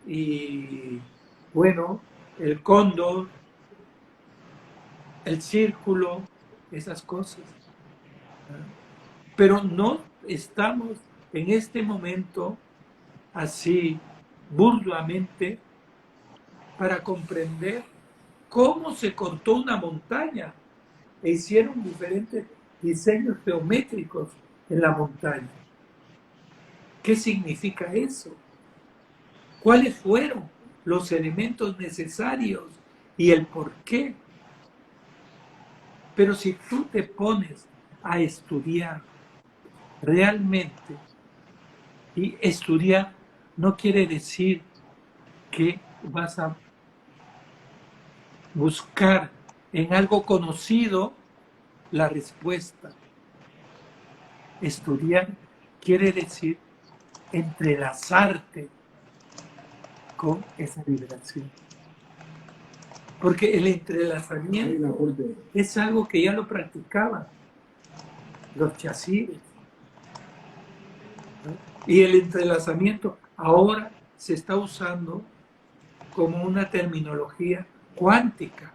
y, bueno, el cóndor, el círculo, esas cosas. Pero no estamos en este momento así burdamente para comprender cómo se cortó una montaña e hicieron diferentes diseños geométricos en la montaña. ¿Qué significa eso? ¿Cuáles fueron los elementos necesarios y el por qué? Pero si tú te pones a estudiar realmente, y estudiar no quiere decir que vas a buscar en algo conocido la respuesta. Estudiar quiere decir entrelazarte con esa vibración. Porque el entrelazamiento es algo que ya lo practicaban los chasíes. Y el entrelazamiento ahora se está usando como una terminología cuántica.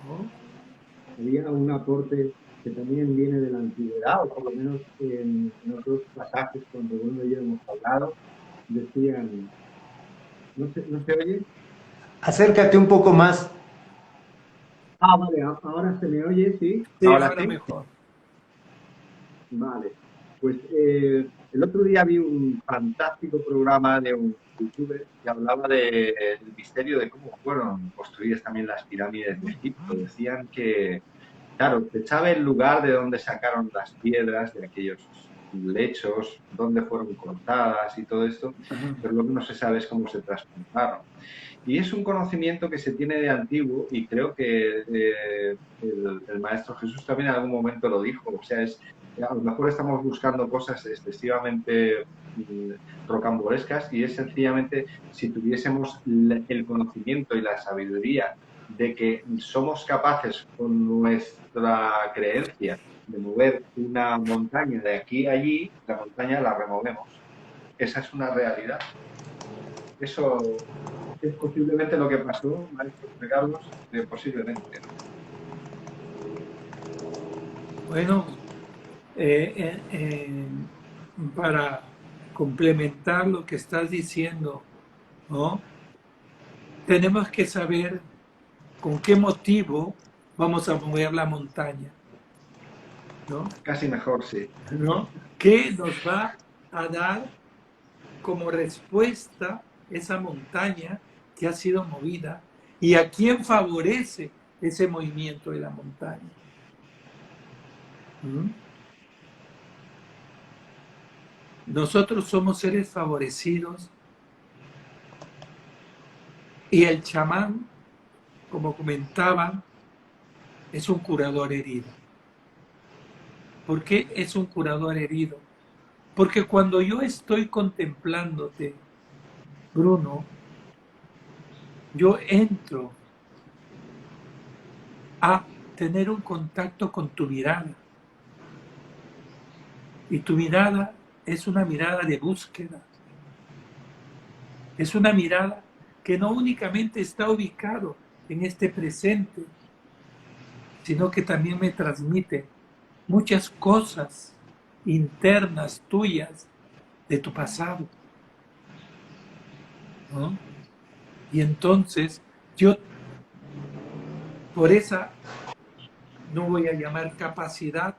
¿No? Había un aporte que también viene de la antigüedad, o por lo menos en otros pasajes cuando uno y yo hemos hablado, decían, ¿no se oye? Acércate un poco más. Vale, ahora se me oye, ¿sí? Sí, ahora sí, mejor. Vale, pues el otro día vi un fantástico programa de un youtuber que hablaba del misterio de cómo fueron construidas también las pirámides de Egipto. Decían que, claro, se sabe el lugar de donde sacaron las piedras de aquellos lechos, dónde fueron cortadas y todo esto, pero lo que no se sabe es cómo se transportaron. Y es un conocimiento que se tiene de antiguo y creo que el Maestro Jesús también en algún momento lo dijo. O sea, a lo mejor estamos buscando cosas excesivamente rocambolescas y es sencillamente si tuviésemos el conocimiento y la sabiduría de que somos capaces con nuestra creencia de mover una montaña de aquí a allí, la montaña la removemos. Esa es una realidad. Eso es posiblemente lo que pasó, maestro Carlos, posiblemente. Bueno, para complementar lo que estás diciendo, ¿no? Tenemos que saber con qué motivo vamos a mover la montaña, ¿no? Casi mejor, sí. ¿No? ¿Qué nos va a dar como respuesta esa montaña que ha sido movida y a quién favorece ese movimiento de la montaña? Nosotros somos seres favorecidos y el chamán, como comentaban, es un curador herido. ¿Por qué es un curador herido? Porque cuando yo estoy contemplándote, Bruno, yo entro a tener un contacto con tu mirada. Y tu mirada es una mirada de búsqueda. Es una mirada que no únicamente está ubicado en este presente, sino que también me transmite muchas cosas internas tuyas de tu pasado, ¿no? Y entonces yo, por esa, no voy a llamar capacidad,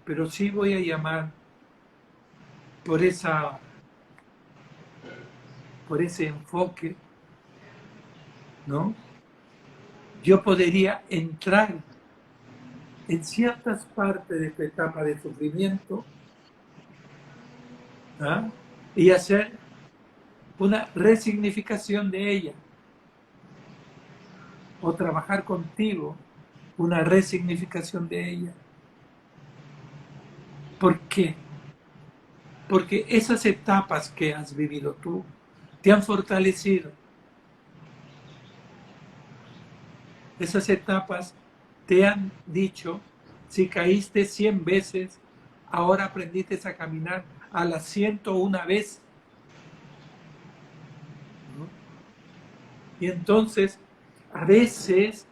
pero sí voy a llamar por ese enfoque, ¿no? Yo podría entrar en ciertas partes de esta etapa de sufrimiento, ¿ah? Y hacer una resignificación de ella, o trabajar contigo una resignificación de ella. ¿Por qué? Porque esas etapas que has vivido tú te han fortalecido. Esas etapas te han dicho, si caíste 100 veces, ahora aprendiste a caminar a la 101 vez. ¿No? Y entonces, a veces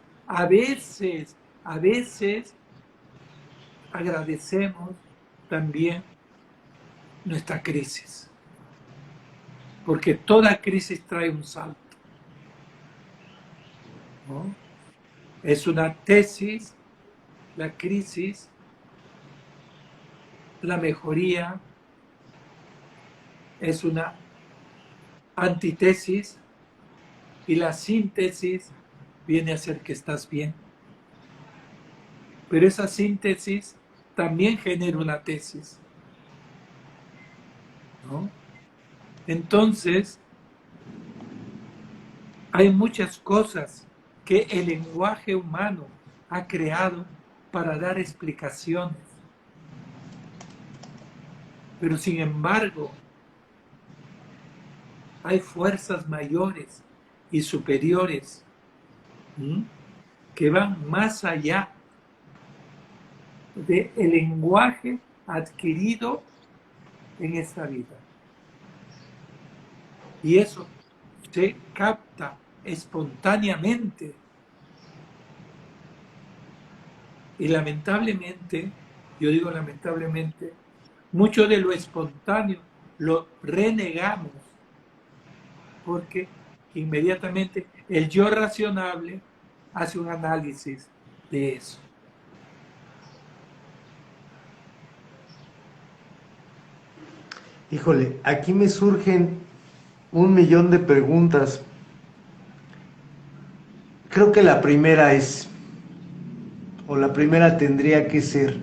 agradecemos también nuestra crisis. Porque toda crisis trae un salto, ¿no? Es una tesis, la crisis, la mejoría, es una antítesis, y la síntesis viene a ser que estás bien. Pero esa síntesis también genera una tesis, ¿no? Entonces, hay muchas cosas que el lenguaje humano ha creado para dar explicaciones. Pero sin embargo, hay fuerzas mayores y superiores, ¿sí?, que van más allá del lenguaje adquirido en esta vida. Y eso se capta espontáneamente. Y lamentablemente, yo digo lamentablemente, mucho de lo espontáneo lo renegamos, porque inmediatamente el yo razonable hace un análisis de eso. Híjole, aquí me surgen 1 millón de preguntas. Creo que la primera es, o la primera tendría que ser,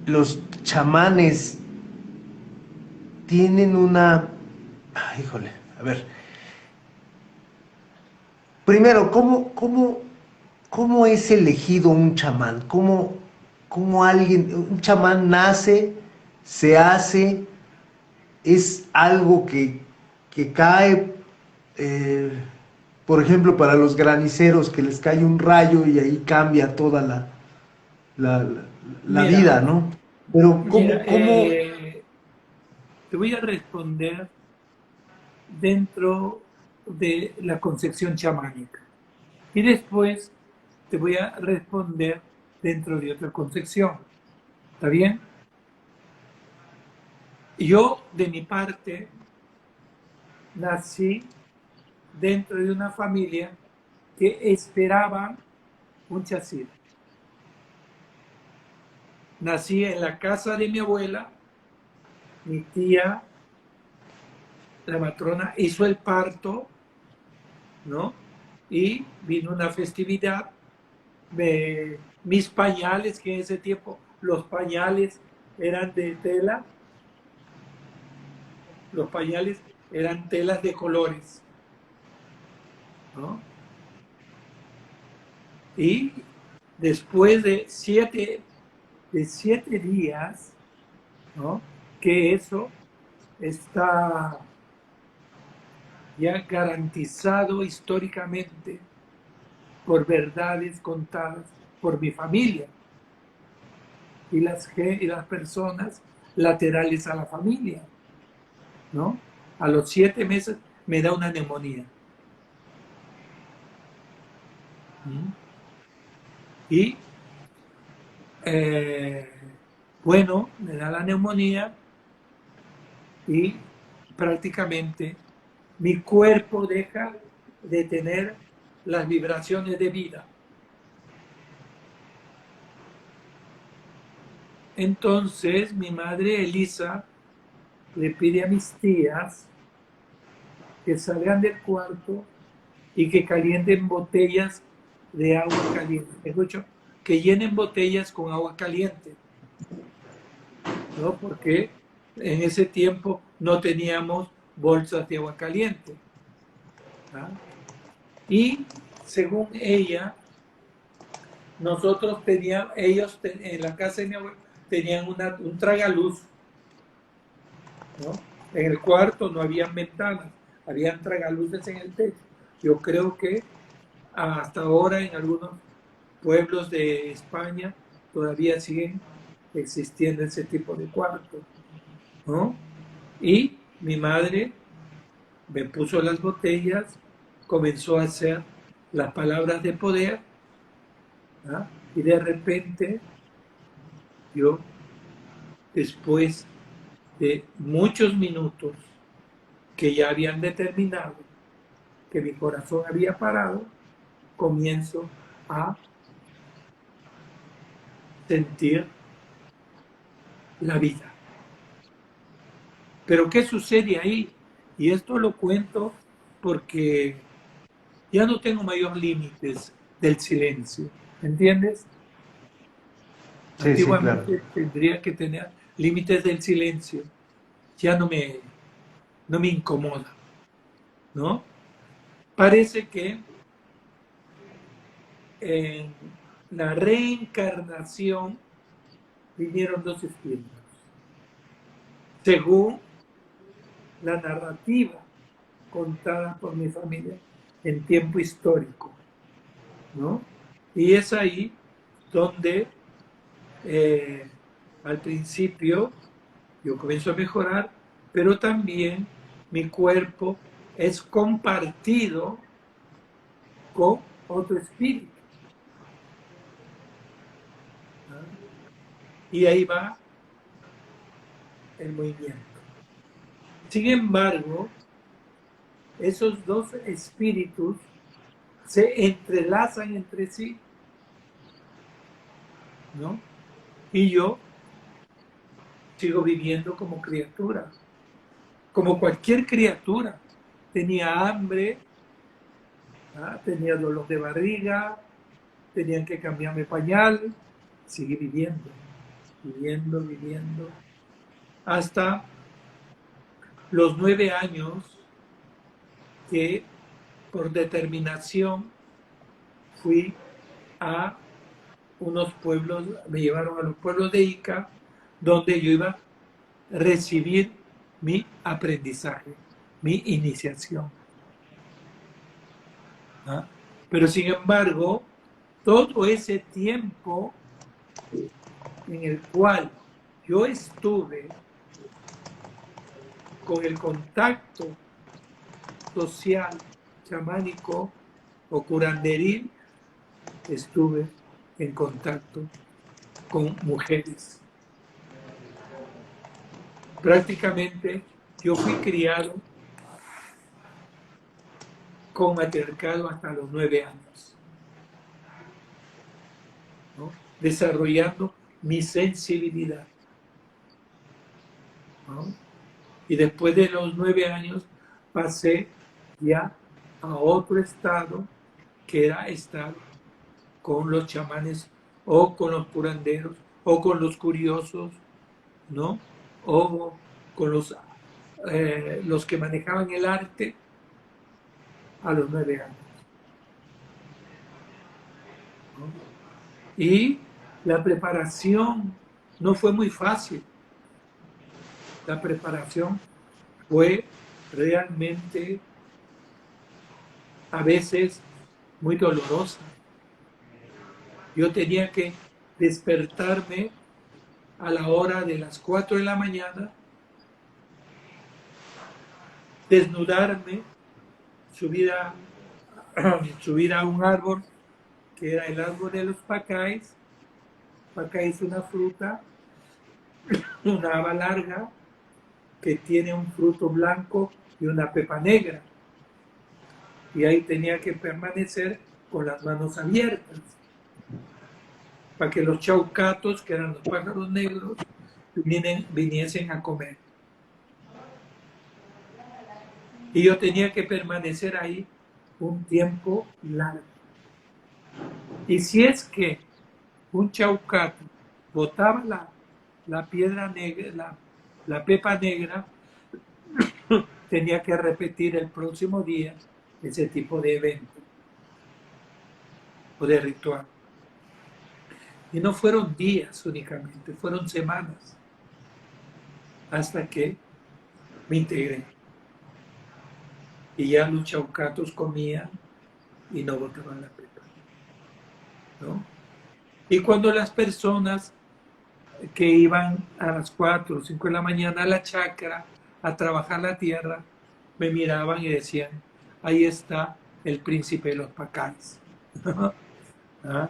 los chamanes tienen una... híjole, a ver. Primero, ¿cómo es elegido un chamán? ¿Cómo un chamán nace, se hace, es algo que cae, eh, por ejemplo, para los graniceros, que les cae un rayo y ahí cambia toda la, la Mira, vida, ¿no? Pero mira, ¿cómo? te voy a responder dentro de la concepción chamánica. Y después te voy a responder dentro de otra concepción. ¿Está bien? Yo, de mi parte, nací dentro de una familia que esperaba un chasis. Nací en la casa de mi abuela, mi tía, la matrona, hizo el parto, ¿no? Y vino una festividad, mis pañales, que en ese tiempo los pañales eran de tela, los pañales eran telas de colores, ¿no? Y después de siete días, ¿no?, que eso está ya garantizado históricamente por verdades contadas por mi familia y las personas laterales a la familia, ¿no? A los 7 meses me da una neumonía. Y bueno, me da la neumonía y prácticamente mi cuerpo deja de tener las vibraciones de vida. Entonces mi madre Elisa le pide a mis tías que salgan del cuarto y que calienten botellas de agua caliente. Escucho, que llenen botellas con agua caliente, ¿no? Porque en ese tiempo no teníamos bolsas de agua caliente. ¿Ah? Y según ella, nosotros teníamos, ellos en la casa de mi abuelo tenían un tragaluz, ¿no? En el cuarto no habían ventanas, habían tragaluces en el techo. Yo creo que hasta ahora en algunos pueblos de España todavía siguen existiendo ese tipo de cuartos, ¿no? Y mi madre me puso las botellas, comenzó a hacer las palabras de poder, ¿ah? Y de repente yo, después de muchos minutos que ya habían determinado que mi corazón había parado, comienzo a sentir la vida. Pero ¿qué sucede ahí? Y esto lo cuento porque ya no tengo mayor límites del silencio, ¿entiendes? Sí, sí, claro. Antiguamente tendría que tener límites del silencio, ya no me incomoda, ¿no? Parece que en la reencarnación vinieron dos espíritus, según la narrativa contada por mi familia en tiempo histórico, ¿no? Y es ahí donde al principio yo comienzo a mejorar, pero también mi cuerpo es compartido con otro espíritu, ¿no? Y ahí va el movimiento. Sin embargo, esos dos espíritus se entrelazan entre sí, ¿no? Y yo sigo viviendo como criatura, como cualquier criatura. Tenía hambre, ¿ah? Tenía dolor de barriga, tenían que cambiarme pañal, seguí viviendo, hasta los 9 años que por determinación fui a unos pueblos, me llevaron a los pueblos de Ica, donde yo iba a recibir mi aprendizaje, mi iniciación. ¿Ah? Pero sin embargo, todo ese tiempo en el cual yo estuve con el contacto social, chamánico o curanderil, estuve en contacto con mujeres. Prácticamente yo fui criado con matriarcado hasta los 9 años, ¿no? Desarrollando mi sensibilidad, ¿no? Y después de los 9 años pasé ya a otro estado, que era estar con los chamanes o con los curanderos o con los curiosos, ¿no? O con los que manejaban el arte a los 9 años, ¿no? Y la preparación no fue muy fácil. La preparación fue realmente a veces muy dolorosa. Yo tenía que despertarme a la hora de las 4 de la mañana, desnudarme, subir a un árbol que era el árbol de los pacáis. Pacáis es una fruta, una haba larga que tiene un fruto blanco y una pepa negra. Y ahí tenía que permanecer con las manos abiertas. para que los chaucatos, que eran los pájaros negros, viniesen a comer. Y yo tenía que permanecer ahí un tiempo largo. Y si es que un chaucato botaba la piedra negra, la pepa negra, tenía que repetir el próximo día ese tipo de evento o de ritual. Y no fueron días únicamente, fueron semanas hasta que me integré. Y ya los chaucatos comían y no botaban la pepa, ¿no? Y cuando las personas que iban a las 4 o 5 de la mañana a la chacra a trabajar la tierra, me miraban y decían, ahí está el príncipe de los pacáis. ¿Ah?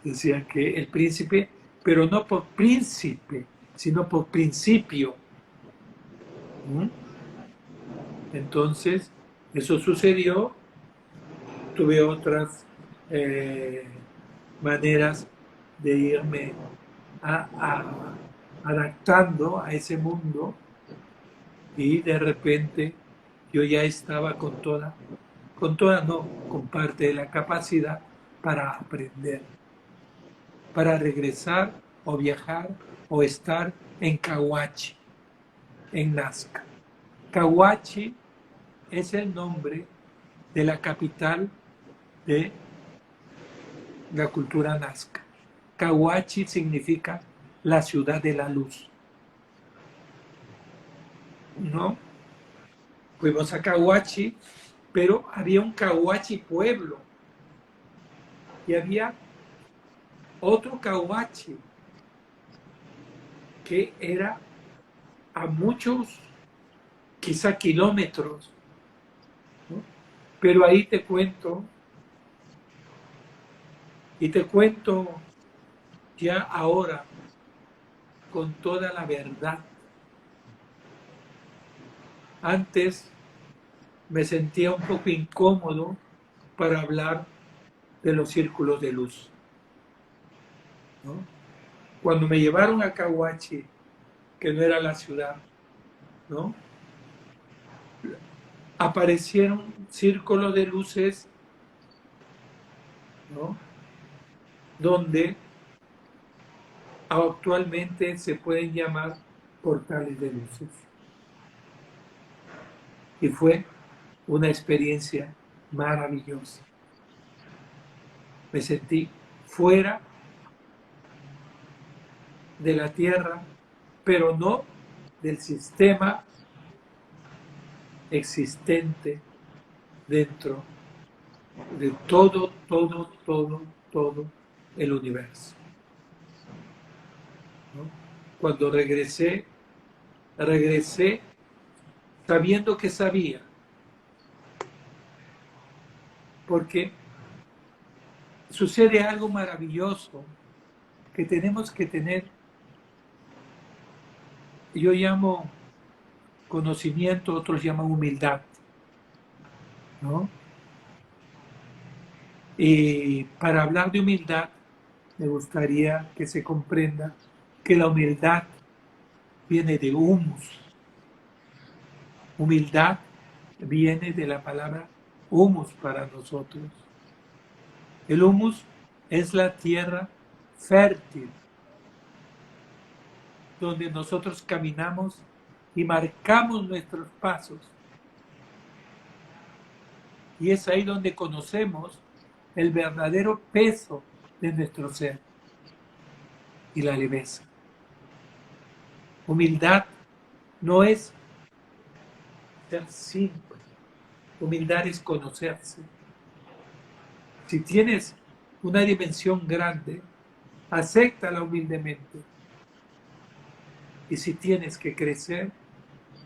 Decían que el príncipe, pero no por príncipe, sino por principio. Entonces, eso sucedió. Tuve otras maneras de irme adaptando a ese mundo, y de repente yo ya estaba con parte de la capacidad para aprender, para regresar o viajar o estar en Cahuachi, en Nazca. Cahuachi es el nombre de la capital de la cultura nazca. Cahuachi significa la ciudad de la luz. ¿No? Fuimos a Cahuachi, pero había un Cahuachi pueblo y había otro Cahuachi que era a muchos, quizá kilómetros, ¿no? Pero ahí te cuento, y te cuento ya ahora con toda la verdad. Antes me sentía un poco incómodo para hablar de los círculos de luz, ¿no? Cuando me llevaron a Cahuachi, que no era la ciudad, ¿no? Aparecieron círculos de luces, ¿no? Donde actualmente se pueden llamar portales de luces. Y fue una experiencia maravillosa. Me sentí fuera de la Tierra, pero no del sistema existente dentro de todo el universo, ¿no? Cuando regresé sabiendo que sabía, porque sucede algo maravilloso que tenemos que tener. Yo llamo conocimiento, otros llaman humildad, ¿no? Y para hablar de humildad, me gustaría que se comprenda que la humildad viene de humus. Humildad viene de la palabra humus para nosotros. El humus es la tierra fértil donde nosotros caminamos y marcamos nuestros pasos. Y es ahí donde conocemos el verdadero peso de nuestro ser y la leveza. Humildad no es ser simple. Humildad es conocerse. Si tienes una dimensión grande, acéptala humildemente. Y si tienes que crecer,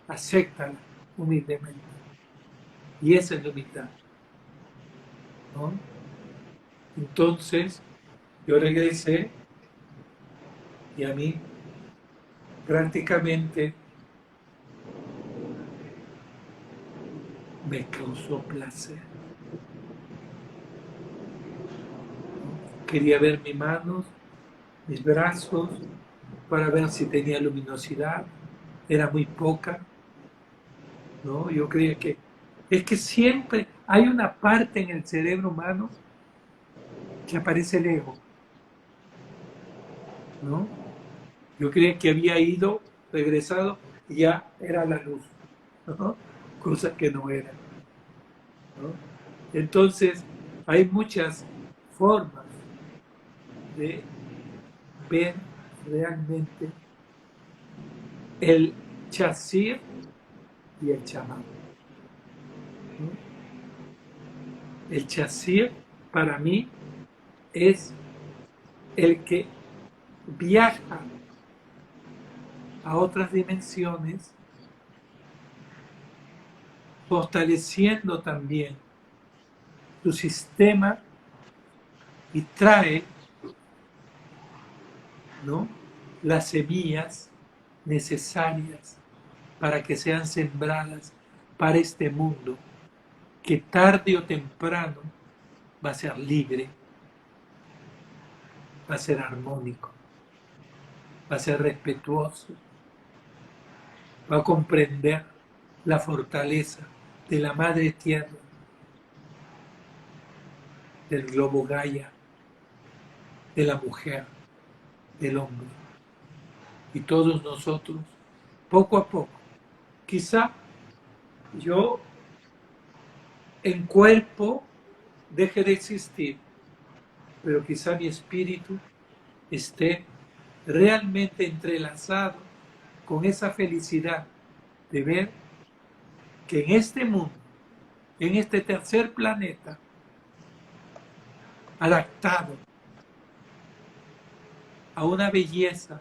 acéptala humildemente. Y esa es la humildad, ¿no? Entonces, yo regresé y a mí prácticamente me causó placer. Quería ver mis manos, mis brazos para ver si tenía luminosidad. Era muy poca, ¿no? Yo creía que es que siempre hay una parte en el cerebro humano que aparece el ego, ¿no? Yo creía que había ido, regresado y ya era la luz, ¿no? Cosa que no era, ¿no? Entonces, hay muchas formas de ver realmente el chasir y el chamán, ¿no? El chasir para mí es el que viaja a otras dimensiones, fortaleciendo también su sistema y trae, ¿no?, las semillas necesarias para que sean sembradas para este mundo que tarde o temprano va a ser libre, va a ser armónico, va a ser respetuoso, va a comprender la fortaleza de la madre tierra, del globo Gaia, de la mujer, del hombre. Y todos nosotros, poco a poco, quizá yo en cuerpo deje de existir, pero quizá mi espíritu esté realmente entrelazado con esa felicidad de ver que en este mundo, en este tercer planeta, adaptado a una belleza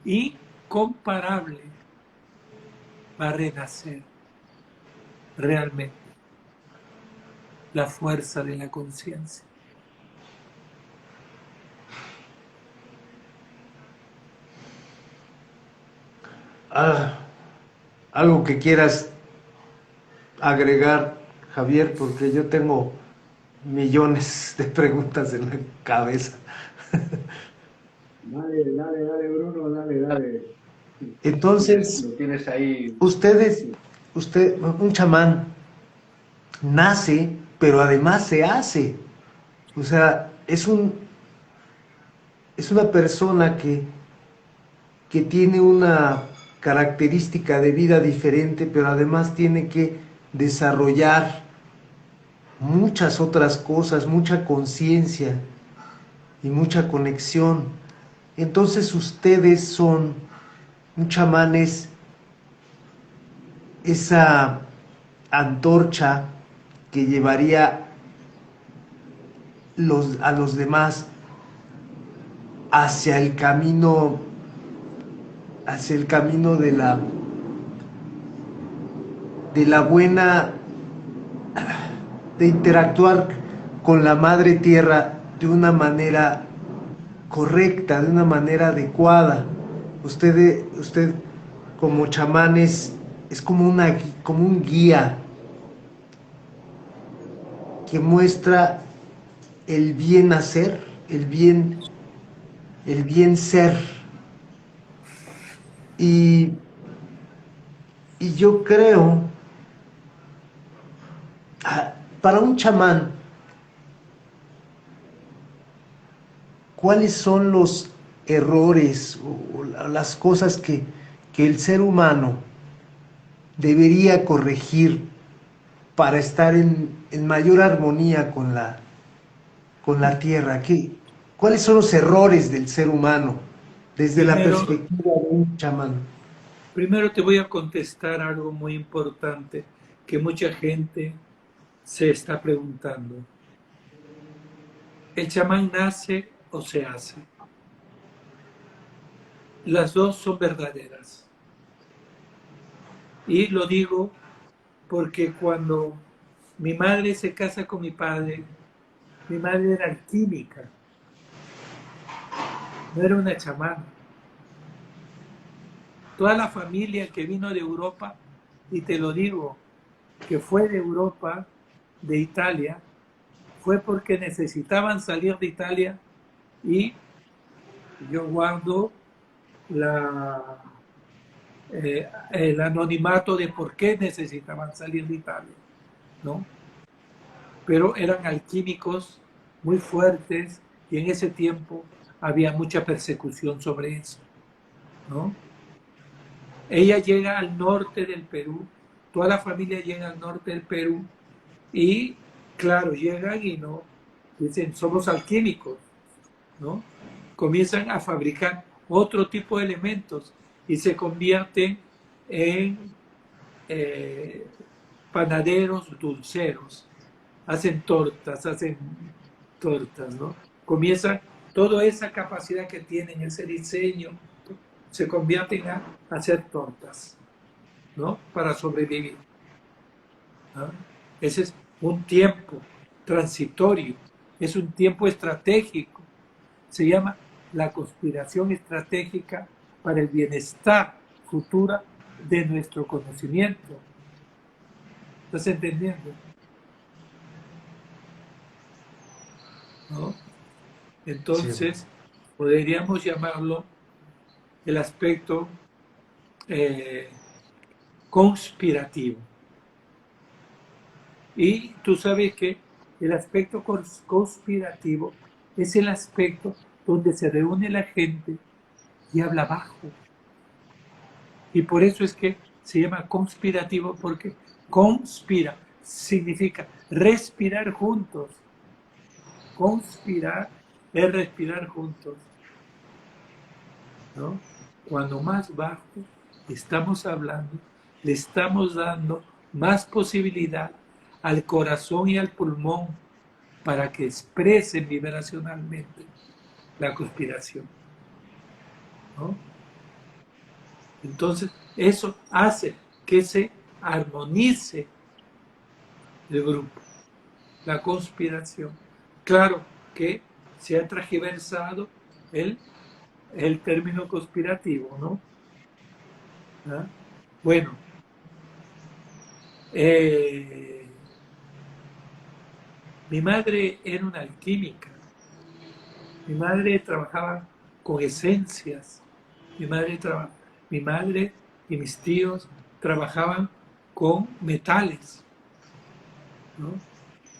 incomparable, va a renacer realmente la fuerza de la conciencia. Algo que quieras agregar, Javier, porque yo tengo millones de preguntas en la cabeza. Dale, Bruno, dale. Entonces, Lo tienes ahí. un chamán nace, pero además se hace. O sea, es una persona que tiene una característica de vida diferente, pero además tiene que desarrollar muchas otras cosas, mucha conciencia y mucha conexión. Entonces ustedes son un chamán, es esa antorcha que llevaría a los demás hacia el camino de la buena, de interactuar con la madre tierra de una manera correcta, de una manera adecuada. Usted como chamán es como como un guía que muestra el bien hacer, el bien ser. Y yo creo, para un chamán, ¿cuáles son los errores o las cosas que el ser humano debería corregir para estar en mayor armonía con la tierra? ¿Cuáles son los errores del ser humano desde la Primero, perspectiva de un chamán? primero te voy a contestar algo muy importante que mucha gente se está preguntando. ¿El chamán nace o se hace? Las dos son verdaderas. Y lo digo porque cuando mi madre se casa con mi padre, mi madre era alquímica, no era una chamana. Toda la familia que vino de Europa, y te lo digo, que fue de Europa, de Italia, fue porque necesitaban salir de Italia y Yo guardo el anonimato de por qué necesitaban salir de Italia, ¿no? Pero eran alquímicos muy fuertes y en ese tiempo había mucha persecución sobre eso, ¿no? Ella llega al norte del Perú, toda la familia llega al norte del Perú y, claro, llegan y no, dicen, somos alquímicos, ¿no? Comienzan a fabricar otro tipo de elementos y se convierten en eh, panaderos dulceros. Hacen tortas, ¿no? Comienzan toda esa capacidad que tienen, ese diseño, se convierten a hacer tortas, ¿no? Para sobrevivir, ¿no? Ese es un tiempo transitorio, es un tiempo estratégico. Se llama la conspiración estratégica para el bienestar futura de nuestro conocimiento. ¿Estás entendiendo? ¿No? Sí, Entonces, podríamos llamarlo el aspecto eh, conspirativo. Y tú sabes que el aspecto conspirativo es el aspecto donde se reúne la gente y habla bajo. Y por eso es que se llama conspirativo, porque conspira significa respirar juntos. Conspirar es respirar juntos, ¿no? Cuando más bajo estamos hablando, le estamos dando más posibilidad al corazón y al pulmón para que expresen vibracionalmente la conspiración, ¿no? Entonces, eso hace que se armonice el grupo, la conspiración. Claro que se ha transversado el, el término conspirativo, ¿no? ¿Ah? Bueno, eh, mi madre era una alquímica. Mi madre trabajaba con esencias. Mi madre, mi madre y mis tíos trabajaban con metales, ¿no?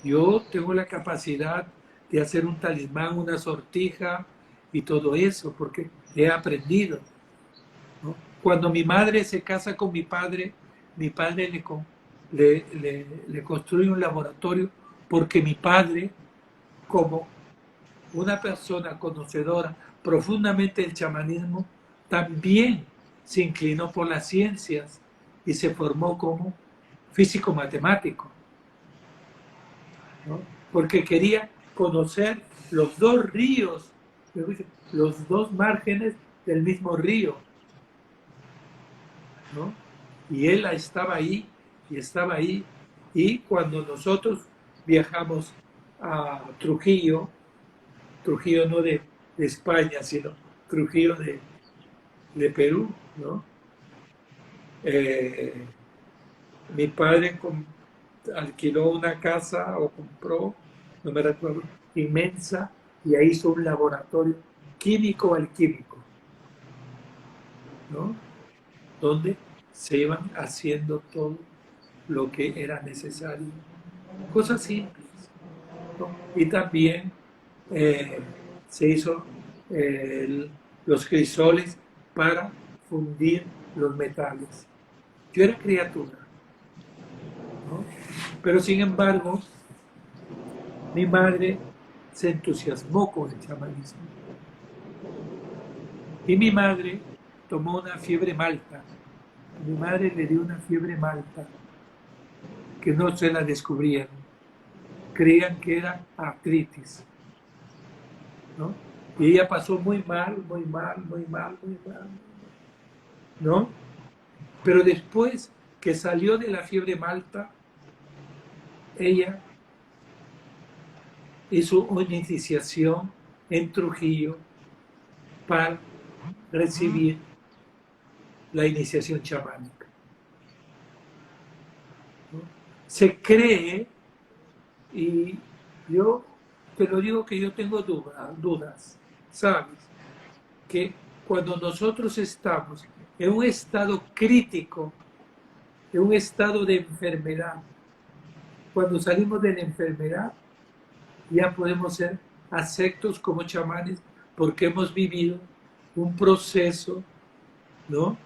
Yo tengo la capacidad de hacer un talismán, una sortija y todo eso, porque he aprendido, ¿no? Cuando mi madre se casa con mi padre le construye un laboratorio porque mi padre, como una persona conocedora profundamente del chamanismo, también se inclinó por las ciencias y se formó como físico matemático, ¿no? Porque quería conocer los dos ríos, los dos márgenes del mismo río, ¿no? Y él estaba ahí, y cuando nosotros viajamos a Trujillo, Trujillo no de España, sino Trujillo de Perú, ¿no? Eh, Mi padre alquiló una casa o compró, no me recuerdo, inmensa, y ahí hizo un laboratorio químico alquímico, ¿no? Donde se iban haciendo todo lo que era necesario. Cosas simples, ¿no? Y también eh, se hizo los crisoles para fundir los metales. Yo era criatura, ¿no? Pero sin embargo, mi madre se entusiasmó con el chamanismo. Y mi madre tomó una fiebre malta. Mi madre le dio una fiebre malta que no se la descubrieron. Creían que era artritis, ¿no? Y ella pasó muy mal, muy mal, muy mal, muy mal, ¿no? Pero después que salió de la fiebre malta, ella hizo una iniciación en Trujillo para recibir la iniciación chamánica, ¿no? Se cree, y yo te lo digo que yo tengo dudas, ¿sabes? que cuando nosotros estamos en un estado crítico, en un estado de enfermedad, cuando salimos de la enfermedad, ya podemos ser aceptos como chamanes porque hemos vivido un proceso, ¿no?,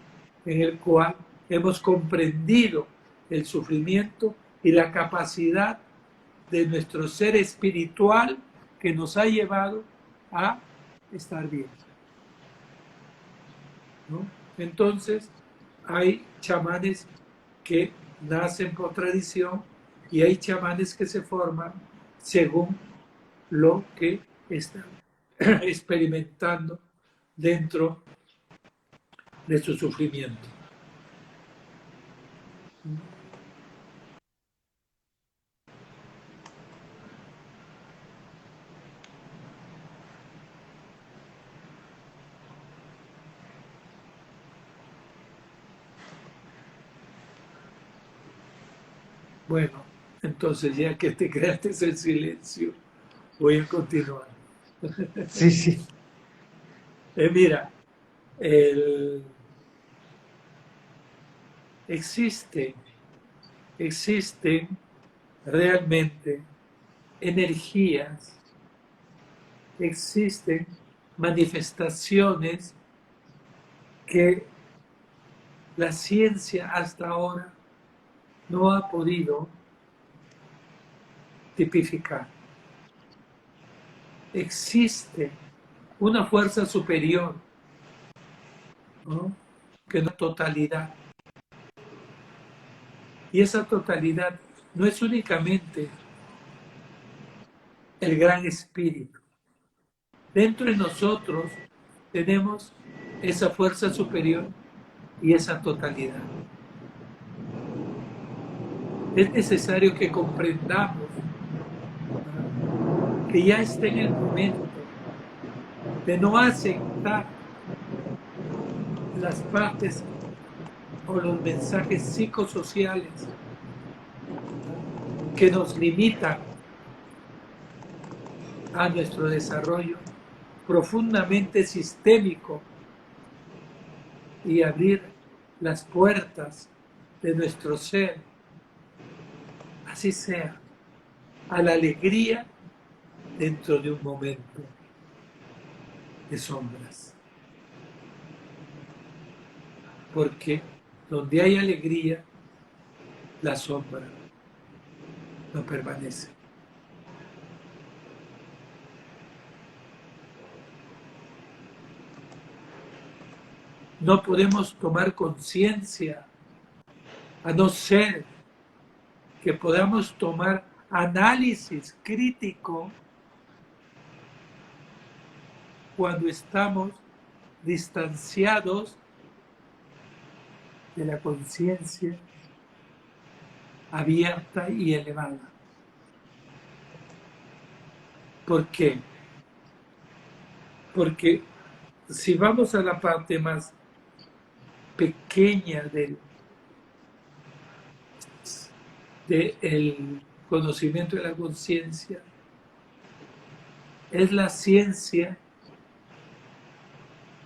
en el cual hemos comprendido el sufrimiento y la capacidad de nuestro ser espiritual que nos ha llevado a estar bien, ¿no? Entonces, hay chamanes que nacen por tradición y hay chamanes que se forman según lo que están experimentando dentro de su sufrimiento. Bueno, entonces ya que te quedaste en silencio, voy a continuar. Sí, sí. Mira, existen realmente energías, existen manifestaciones que la ciencia hasta ahora no ha podido tipificar. Existe una fuerza superior, ¿no?, que es la totalidad. Y esa totalidad no es únicamente el gran espíritu. Dentro de nosotros tenemos esa fuerza superior y esa totalidad. Es necesario que comprendamos, ¿no?, que ya está en el momento de no aceptar las partes o los mensajes psicosociales que nos limitan a nuestro desarrollo profundamente sistémico y abrir las puertas de nuestro ser, así sea, a la alegría dentro de un momento de sombras. Porque donde hay alegría, la sombra no permanece. No podemos tomar conciencia a no ser que podamos tomar análisis crítico cuando estamos distanciados de la conciencia abierta y elevada. ¿Por qué? Porque si vamos a la parte más pequeña del conocimiento de la conciencia, es la ciencia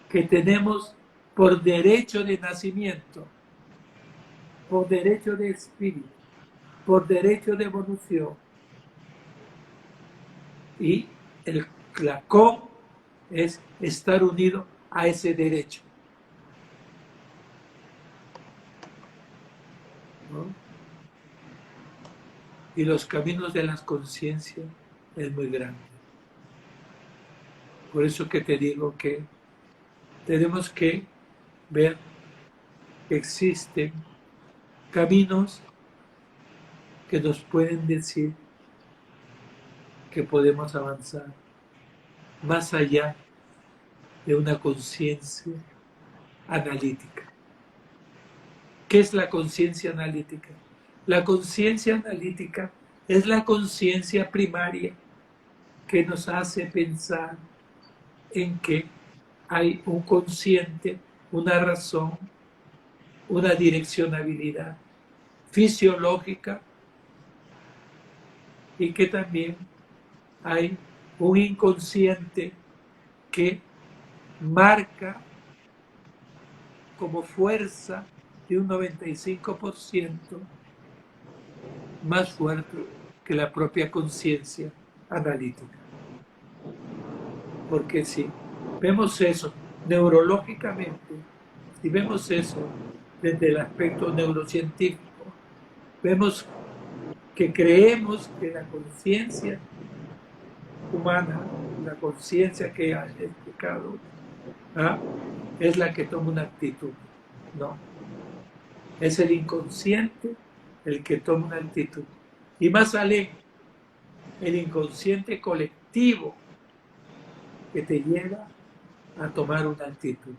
que tenemos por derecho de nacimiento, por derecho de espíritu, por derecho de evolución. Y la co es estar unido a ese derecho, ¿no? Y los caminos de la conciencia es muy grande. Por eso que te digo que tenemos que ver que existen caminos que nos pueden decir que podemos avanzar más allá de una conciencia analítica. ¿Qué es la conciencia analítica? La conciencia analítica es la conciencia primaria que nos hace pensar en que hay un consciente, una razón, una direccionabilidad fisiológica y que también hay un inconsciente que marca como fuerza de un 95% más fuerte que la propia conciencia analítica. Porque si vemos eso neurológicamente, si vemos eso desde el aspecto neurocientífico, vemos que creemos que la conciencia humana, la conciencia que ha explicado, es la que toma una actitud. No, es el inconsciente el que toma una actitud. Y más allá, el inconsciente colectivo que te lleva a tomar una actitud.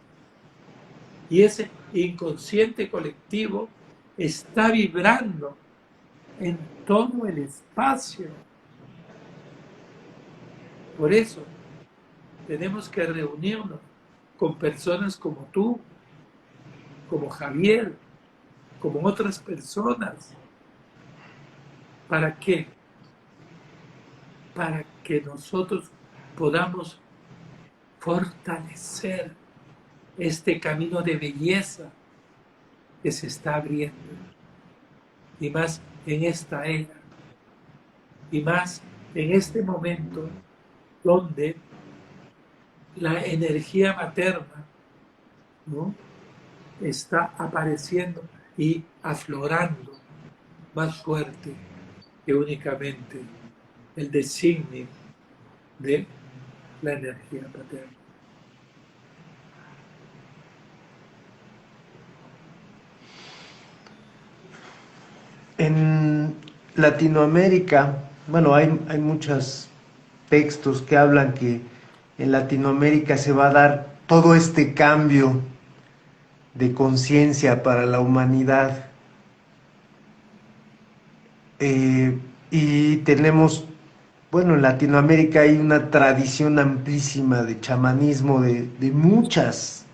Y ese inconsciente colectivo está vibrando en todo el espacio. Por eso tenemos que reunirnos con personas como tú, como Javier, como otras personas. ¿Para qué? Para que nosotros podamos fortalecer este camino de belleza que se está abriendo. Y más en esta era. Y más en este momento donde la energía materna, ¿no?, está apareciendo y aflorando más fuerte que únicamente el designio de la energía paterna. En Latinoamérica, bueno, hay muchos textos que hablan que en Latinoamérica se va a dar todo este cambio de conciencia para la humanidad. Y tenemos, bueno, en Latinoamérica hay una tradición amplísima de chamanismo de muchas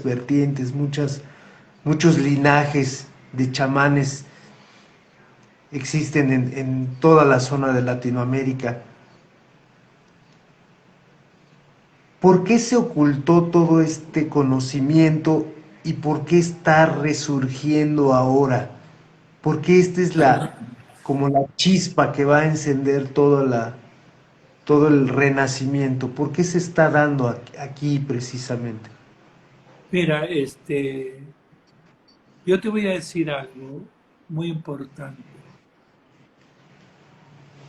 vertientes, muchos linajes de chamanes existen en toda la zona de Latinoamérica. ¿Por qué se ocultó todo este conocimiento y por qué está resurgiendo ahora? ¿Por qué esta es como la chispa que va a encender todo el renacimiento? ¿Por qué se está dando aquí precisamente? Mira, yo te voy a decir algo muy importante.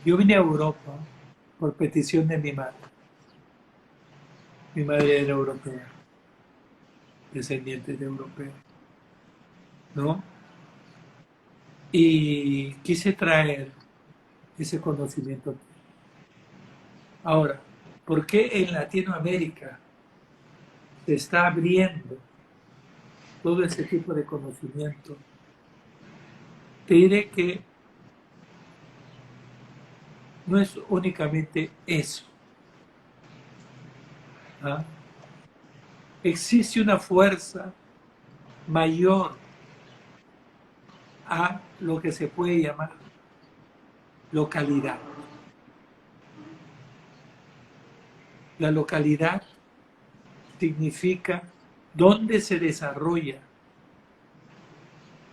Yo vine a Europa por petición de mi madre. Mi madre era europea, descendiente de europeo, ¿no? Y quise traer ese conocimiento aquí. Ahora, ¿por qué en Latinoamérica se está abriendo todo ese tipo de conocimiento? Te diré que no es únicamente eso. ¿Ah? Existe una fuerza mayor a lo que se puede llamar localidad. La localidad significa dónde se desarrolla.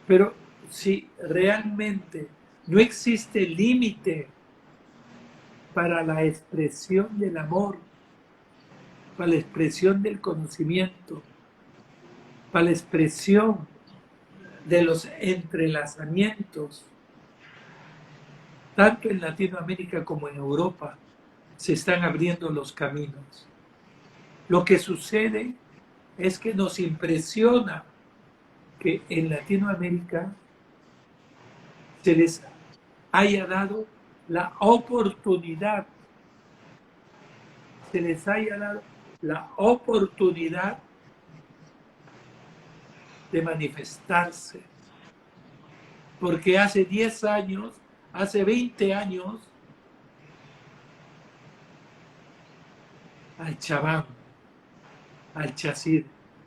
Pero si realmente no existe límite para la expresión del amor, para la expresión del conocimiento, para la expresión de los entrelazamientos, tanto en Latinoamérica como en Europa, se están abriendo los caminos. Lo que sucede es que nos impresiona que en Latinoamérica se les haya dado la oportunidad, se les haya dado la oportunidad de manifestarse. Porque hace 10 años, hace 20 años, al chamán, al chassid,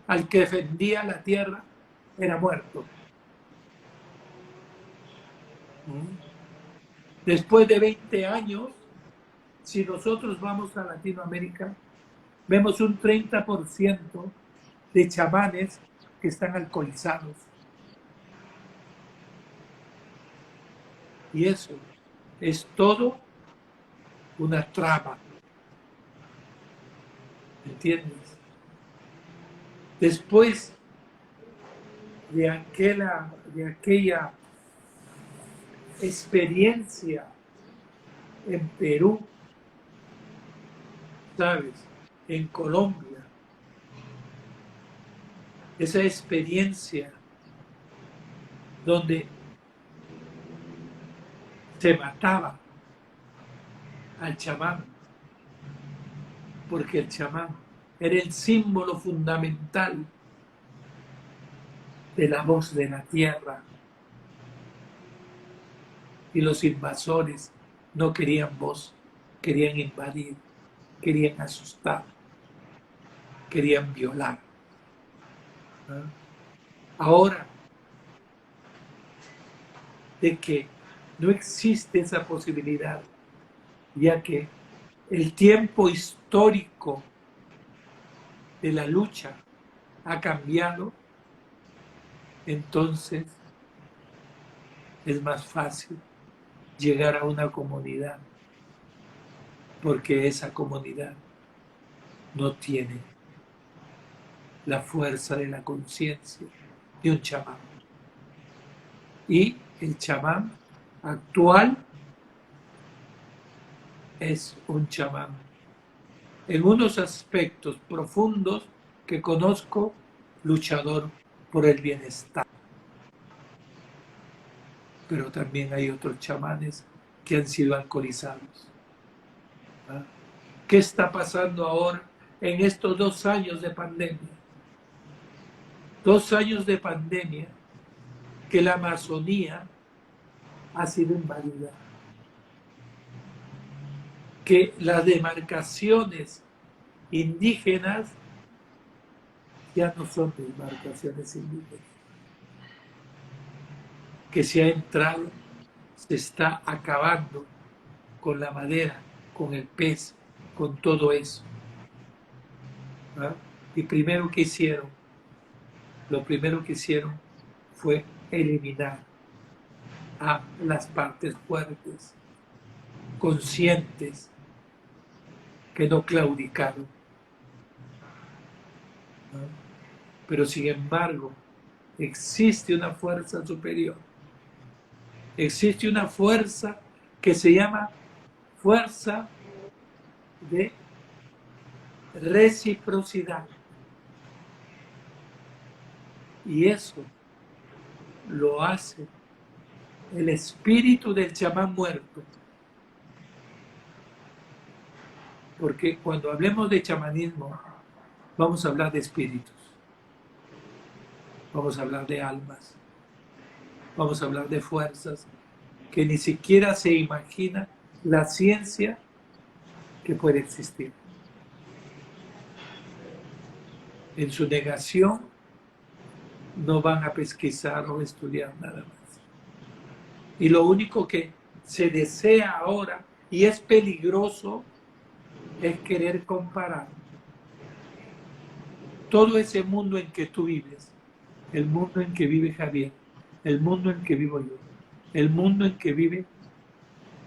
al que defendía la tierra, era muerto. Después de 20 años, si nosotros vamos a Latinoamérica, vemos un 30% de chamanes que están alcoholizados. Y eso es todo una trama. ¿Entiendes? Después de aquella experiencia en Perú, ¿sabes? En Colombia, esa experiencia donde se mataba al chamán, porque el chamán era el símbolo fundamental de la voz de la tierra. Y los invasores no querían voz, querían invadir, querían asustar, querían violar. Ahora, de que no existe esa posibilidad, ya que el tiempo histórico de la lucha ha cambiado, entonces es más fácil llegar a una comunidad, porque esa comunidad no tiene la fuerza de la conciencia de un chamán. Y el chamán actual es un chamán en unos aspectos profundos que conozco, luchador por el bienestar. Pero también hay otros chamanes que han sido alcoholizados. ¿Qué está pasando ahora en estos 2 años de pandemia? 2 años de pandemia que la Amazonía ha sido invadida, que las demarcaciones indígenas ya no son demarcaciones indígenas, que se ha entrado, se está acabando con la madera, con el pez, con todo eso. Y lo primero que hicieron fue eliminar a las partes fuertes, conscientes, que no claudicaron. Pero sin embargo, existe una fuerza superior. Existe una fuerza que se llama fuerza de reciprocidad. Y eso lo hace el espíritu del chamán muerto. Porque cuando hablemos de chamanismo, vamos a hablar de espíritus, vamos a hablar de almas, vamos a hablar de fuerzas que ni siquiera se imagina la ciencia que puede existir. En su negación no van a pesquisar o estudiar nada más. Y lo único que se desea ahora, y es peligroso, es querer comparar todo ese mundo en que tú vives, el mundo en que vive Javier, el mundo en que vivo yo, el mundo en que viven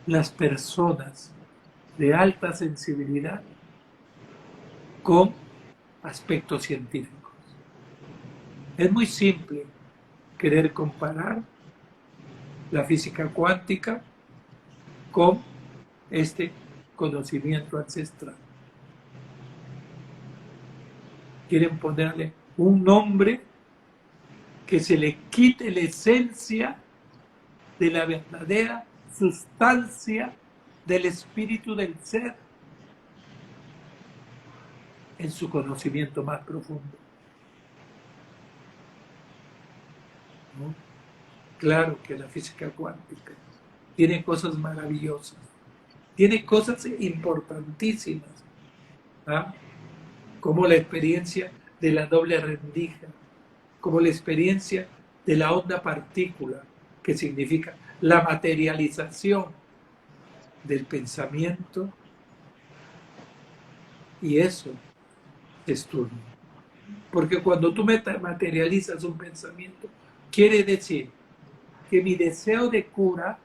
las personas de alta sensibilidad con aspectos científicos. Es muy simple querer comparar la física cuántica con este conocimiento ancestral. Quieren ponerle un nombre que se le quite la esencia de la verdadera sustancia del espíritu del ser en su conocimiento más profundo. ¿No? Claro que la física cuántica tiene cosas maravillosas, tiene cosas importantísimas, como la experiencia de la doble rendija, como la experiencia de la onda partícula, que significa la materialización del pensamiento, y eso es turno. Porque cuando tú materializas un pensamiento, quiere decir que mi deseo de cura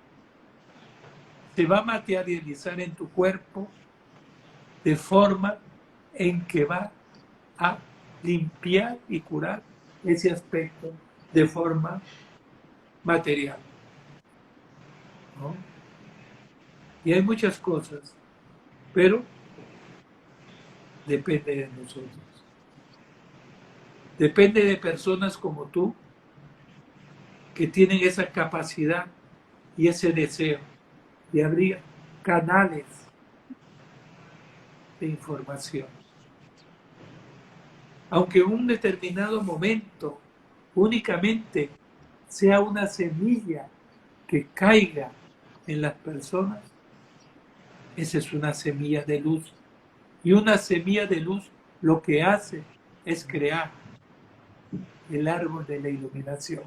se va a materializar en tu cuerpo de forma en que va a limpiar y curar ese aspecto de forma material, ¿no? Y hay muchas cosas, pero depende de nosotros. Depende de personas como tú que tienen esa capacidad y ese deseo de abrir canales de información. Aunque en un determinado momento únicamente sea una semilla que caiga en las personas, esa es una semilla de luz. Y una semilla de luz lo que hace es crear el árbol de la iluminación.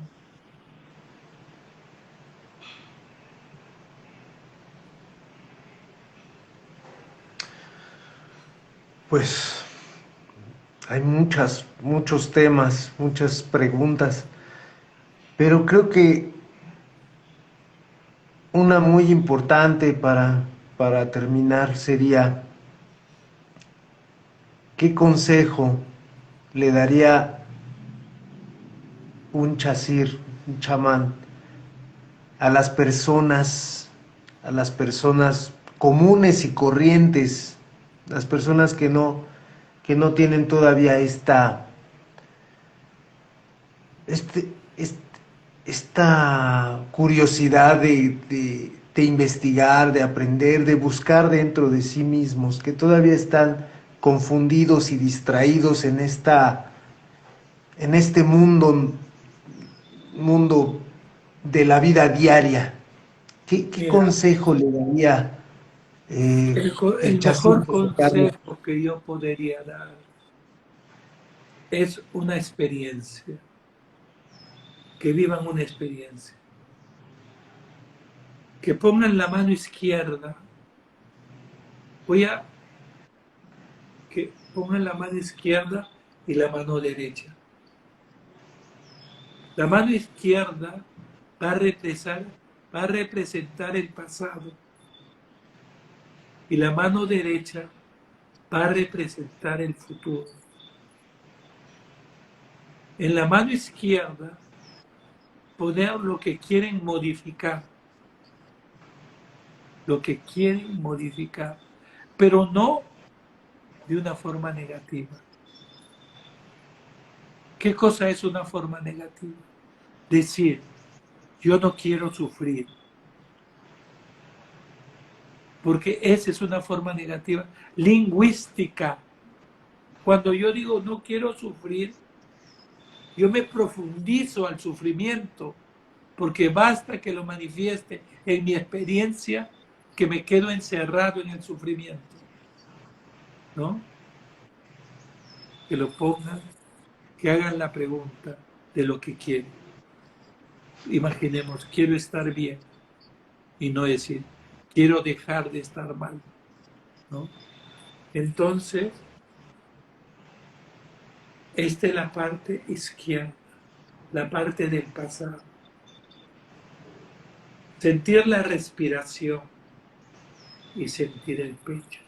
Pues hay muchos temas, muchas preguntas, pero creo que una muy importante para terminar sería, ¿qué consejo le daría un chasir, un chamán, a las personas comunes y corrientes, las personas que no tienen todavía este, este, esta curiosidad de investigar, de aprender, de buscar dentro de sí mismos, que todavía están confundidos y distraídos en este mundo de la vida diaria? ¿Qué Mira, consejo le daría el el Chacín mejor José Carlos? consejo que yo podría dar es una experiencia, que vivan una experiencia, que pongan la mano izquierda, que pongan la mano izquierda y la mano derecha. La mano izquierda va a representar el pasado y la mano derecha va a representar el futuro. En la mano izquierda poner lo que quieren modificar, pero no de una forma negativa. ¿Qué cosa es una forma negativa? Decir, yo no quiero sufrir, porque esa es una forma negativa lingüística. Cuando yo digo no quiero sufrir, yo me profundizo al sufrimiento, porque basta que lo manifieste en mi experiencia que me quedo encerrado en el sufrimiento, ¿no? Que lo pongan, que hagan la pregunta de lo que quieren. Imaginemos, quiero estar bien y no decir, quiero dejar de estar mal, ¿no? Entonces, esta es la parte izquierda, la parte del pasado. Sentir la respiración y sentir el pecho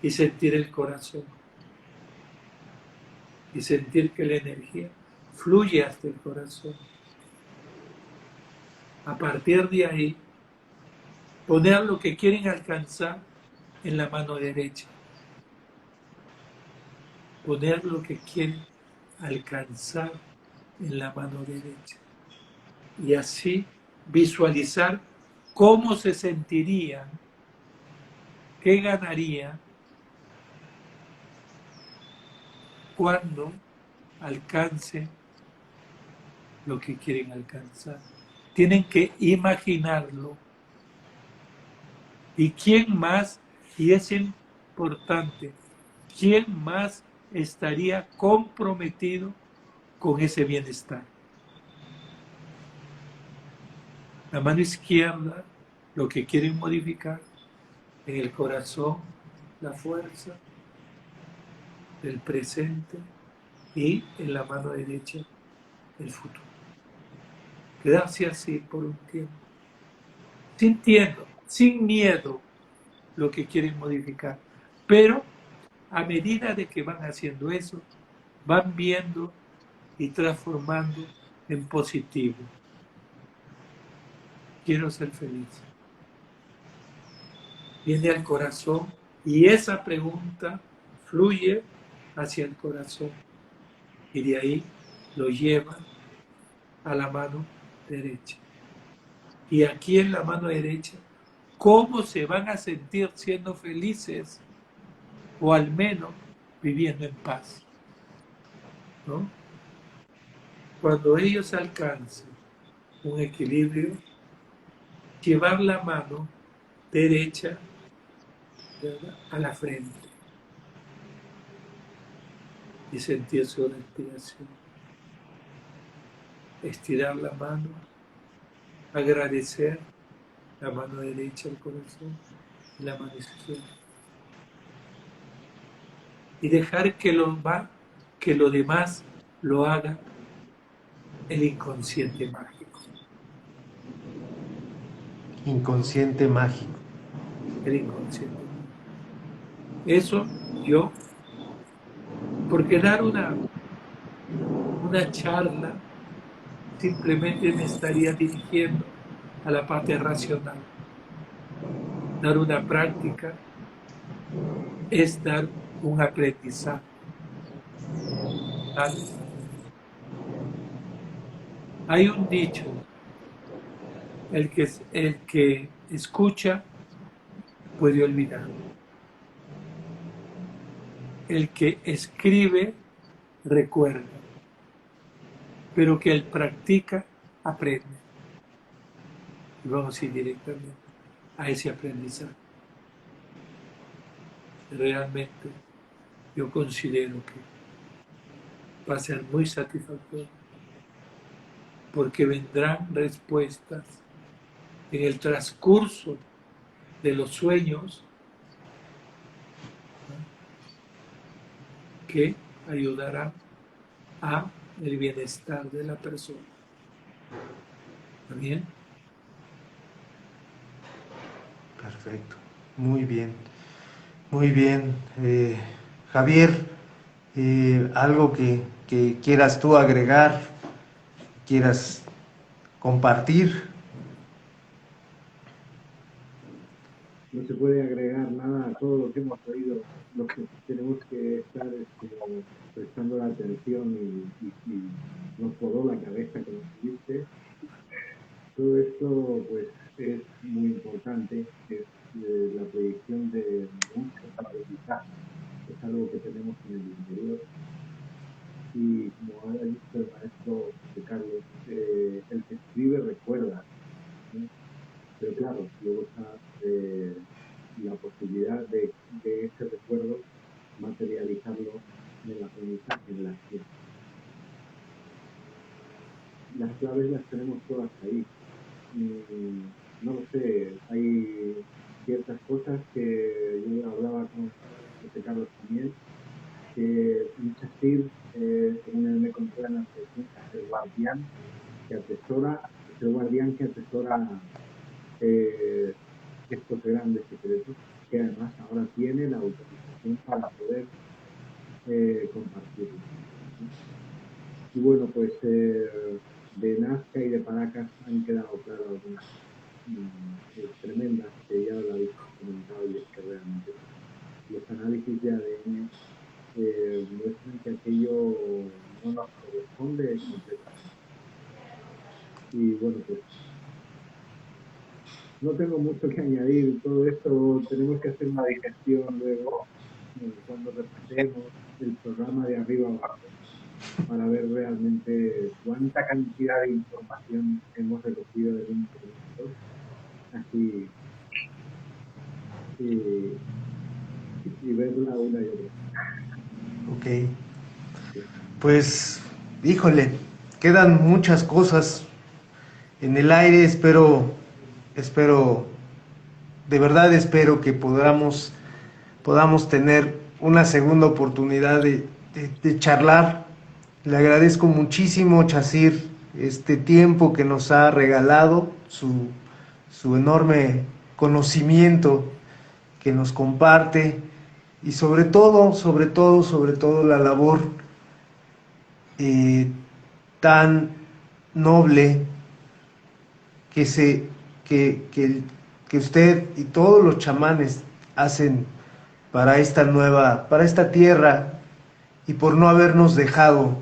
y sentir el corazón y sentir que la energía fluye hasta el corazón. A partir de ahí, poner lo que quieren alcanzar en la mano derecha. Poner lo que quieren alcanzar en la mano derecha. Y así visualizar cómo se sentirían, qué ganarían cuando alcancen lo que quieren alcanzar. Tienen que imaginarlo. ¿Y quién más? Y es importante, ¿quién más estaría comprometido con ese bienestar? La mano izquierda, lo que quieren modificar, en el corazón, la fuerza, el presente y en la mano derecha el futuro. Quedarse así por un tiempo, sintiendo, sin miedo, lo que quieren modificar. Pero a medida de que van haciendo eso, van viendo y transformando en positivo. Quiero ser feliz. Viene al corazón y esa pregunta fluye hacia el corazón y de ahí lo lleva a la mano derecha. Y aquí en la mano derecha, ¿cómo se van a sentir siendo felices o al menos viviendo en paz? ¿No? Cuando ellos alcancen un equilibrio, llevar la mano derecha, ¿verdad?, a la frente y sentir su respiración. Estirar la mano, agradecer la mano derecha al corazón y la mano izquierda. Y dejar que lo demás lo haga el inconsciente mágico. Inconsciente mágico. El inconsciente mágico. Eso yo, porque dar una charla simplemente me estaría dirigiendo a la parte racional. Dar una práctica es dar un aprendizaje. ¿Sabes? Hay un dicho, el que escucha puede olvidar. El que escribe recuerda, pero que él practica aprende. Y vamos a ir directamente a ese aprendizaje. Realmente yo considero que va a ser muy satisfactorio, porque vendrán respuestas en el transcurso de los sueños, ¿no?, que ayudarán a el bienestar de la persona. ¿Está bien? Perfecto. Muy bien. Muy bien. Javier, algo que quieras tú agregar, quieras compartir. No se puede agregar nada a todo lo que hemos oído. Lo que tenemos que estar es como prestando la atención y nos voló la cabeza, como dijiste. Todo esto pues es muy importante, es la proyección de mucho aprendizaje, es algo que tenemos en el interior. Y como ha dicho el maestro de Carlos, el que escribe recuerda, ¿no? Pero claro, luego está la posibilidad de ese recuerdo materializarlo en el aprendizaje, en la acción. Las claves las tenemos todas ahí. No lo sé, hay ciertas cosas que yo hablaba con José Carlos también, que un chastir, según él me contó en la sesión, es el guardián que atesora estos grandes secretos, que además ahora tiene la autorización para poder compartirlos. Y bueno, pues de Nazca y de Paracas han quedado claras algunas tremendas que ya lo habéis comentado, y es que realmente los análisis de ADN muestran que aquello no nos corresponde completamente. Y bueno, pues no tengo mucho que añadir. Todo esto tenemos que hacer una digestión luego, cuando repasemos el programa de arriba abajo, para ver realmente cuánta cantidad de información hemos recogido de un producto. Así, y verla una y otra. Ok. Pues, híjole, quedan muchas cosas en el aire. Espero, de verdad espero que podamos tener una segunda oportunidad de charlar. Le agradezco muchísimo, Chasir, este tiempo que nos ha regalado, su enorme conocimiento que nos comparte y sobre todo la labor tan noble que usted y todos los chamanes hacen para esta tierra y por no habernos dejado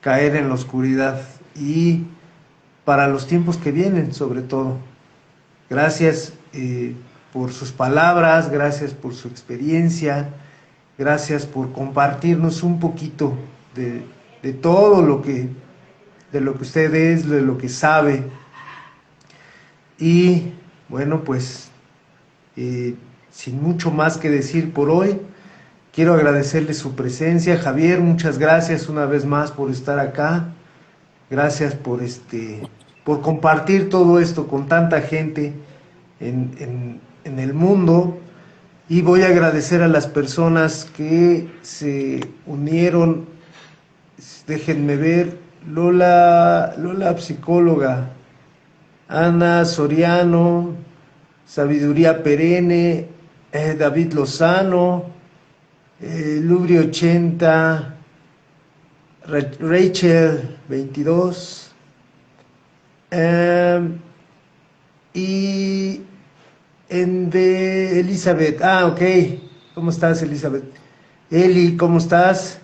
caer en la oscuridad y para los tiempos que vienen, sobre todo. Gracias por sus palabras, gracias por su experiencia, gracias por compartirnos un poquito de todo de lo que usted es, de lo que sabe. Y bueno, pues sin mucho más que decir por hoy, quiero agradecerle su presencia. Javier, muchas gracias una vez más por estar acá. Gracias por compartir todo esto con tanta gente en el mundo. Y voy a agradecer a las personas que se unieron. Déjenme ver. Lola psicóloga. Ana Soriano. Sabiduría Perenne. David Lozano. Lubri 80. Rachel 22. Y de Elizabeth. Ok. ¿Cómo estás, Elizabeth? Eli, ¿cómo estás?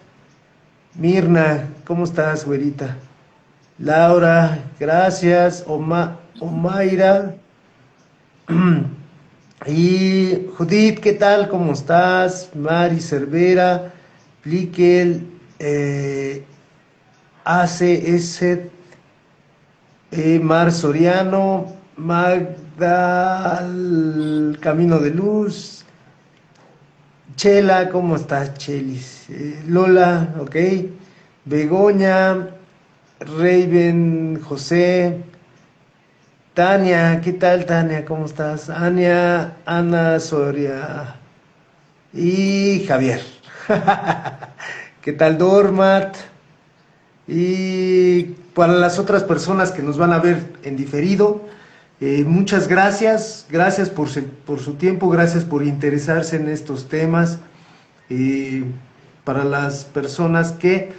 Mirna, ¿cómo estás, güerita? Laura, gracias. Omaira. Y Judith, ¿qué tal? ¿Cómo estás? Mari Cervera, Pliquel, ACS, Mar Soriano, Magda, Camino de Luz, Chela, ¿cómo estás, Chelis? Lola, ok, Begoña, Raven, José, Tania, ¿qué tal, Tania? ¿Cómo estás? Ania, Ana Soria y Javier. ¿Qué tal, Dormat? Y para las otras personas que nos van a ver en diferido, muchas gracias. Gracias por su tiempo, gracias por interesarse en estos temas. Para las personas que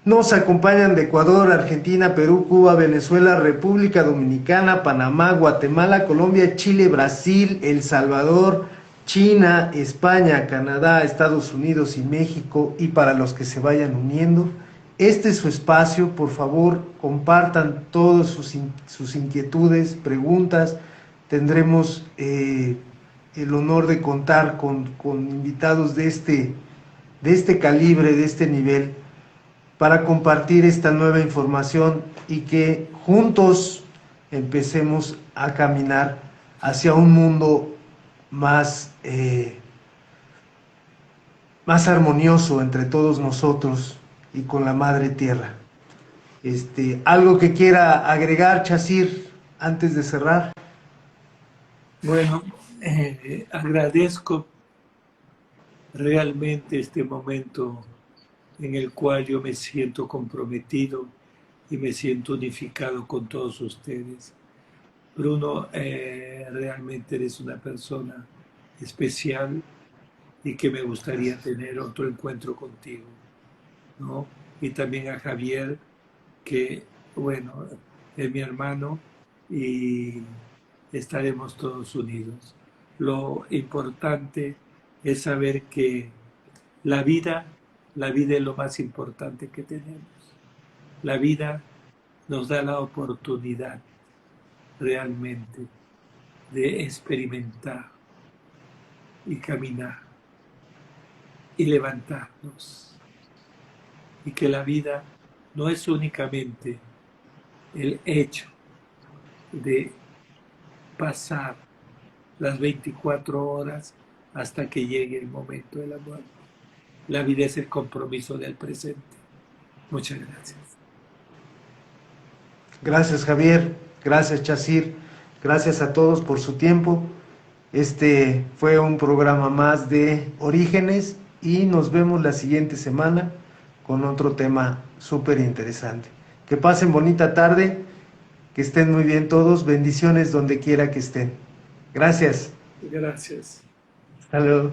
nos acompañan de Ecuador, Argentina, Perú, Cuba, Venezuela, República Dominicana, Panamá, Guatemala, Colombia, Chile, Brasil, El Salvador, China, España, Canadá, Estados Unidos y México, y para los que se vayan uniendo, este es su espacio. Por favor, compartan todas sus inquietudes, preguntas. Tendremos el honor de contar con invitados de este calibre, de este nivel, para compartir esta nueva información y que juntos empecemos a caminar hacia un mundo más armonioso entre todos nosotros y con la Madre Tierra. ¿Algo que quiera agregar, Chasir, antes de cerrar? Bueno, agradezco realmente este momento en el cual yo me siento comprometido y me siento unificado con todos ustedes. Bruno, realmente eres una persona especial y que me gustaría tener otro encuentro contigo, ¿no? Y también a Javier, que, bueno, es mi hermano y estaremos todos unidos. Lo importante es saber que la vida es lo más importante que tenemos. La vida nos da la oportunidad realmente de experimentar y caminar y levantarnos. Y que la vida no es únicamente el hecho de pasar las 24 horas hasta que llegue el momento de la muerte. La vida es el compromiso del presente. Muchas gracias. Gracias, Javier. Gracias, Chasir. Gracias a todos por su tiempo. Este fue un programa más de Orígenes y nos vemos la siguiente semana con otro tema súper interesante. Que pasen bonita tarde, que estén muy bien todos, bendiciones donde quiera que estén. Gracias. Gracias. Hasta luego.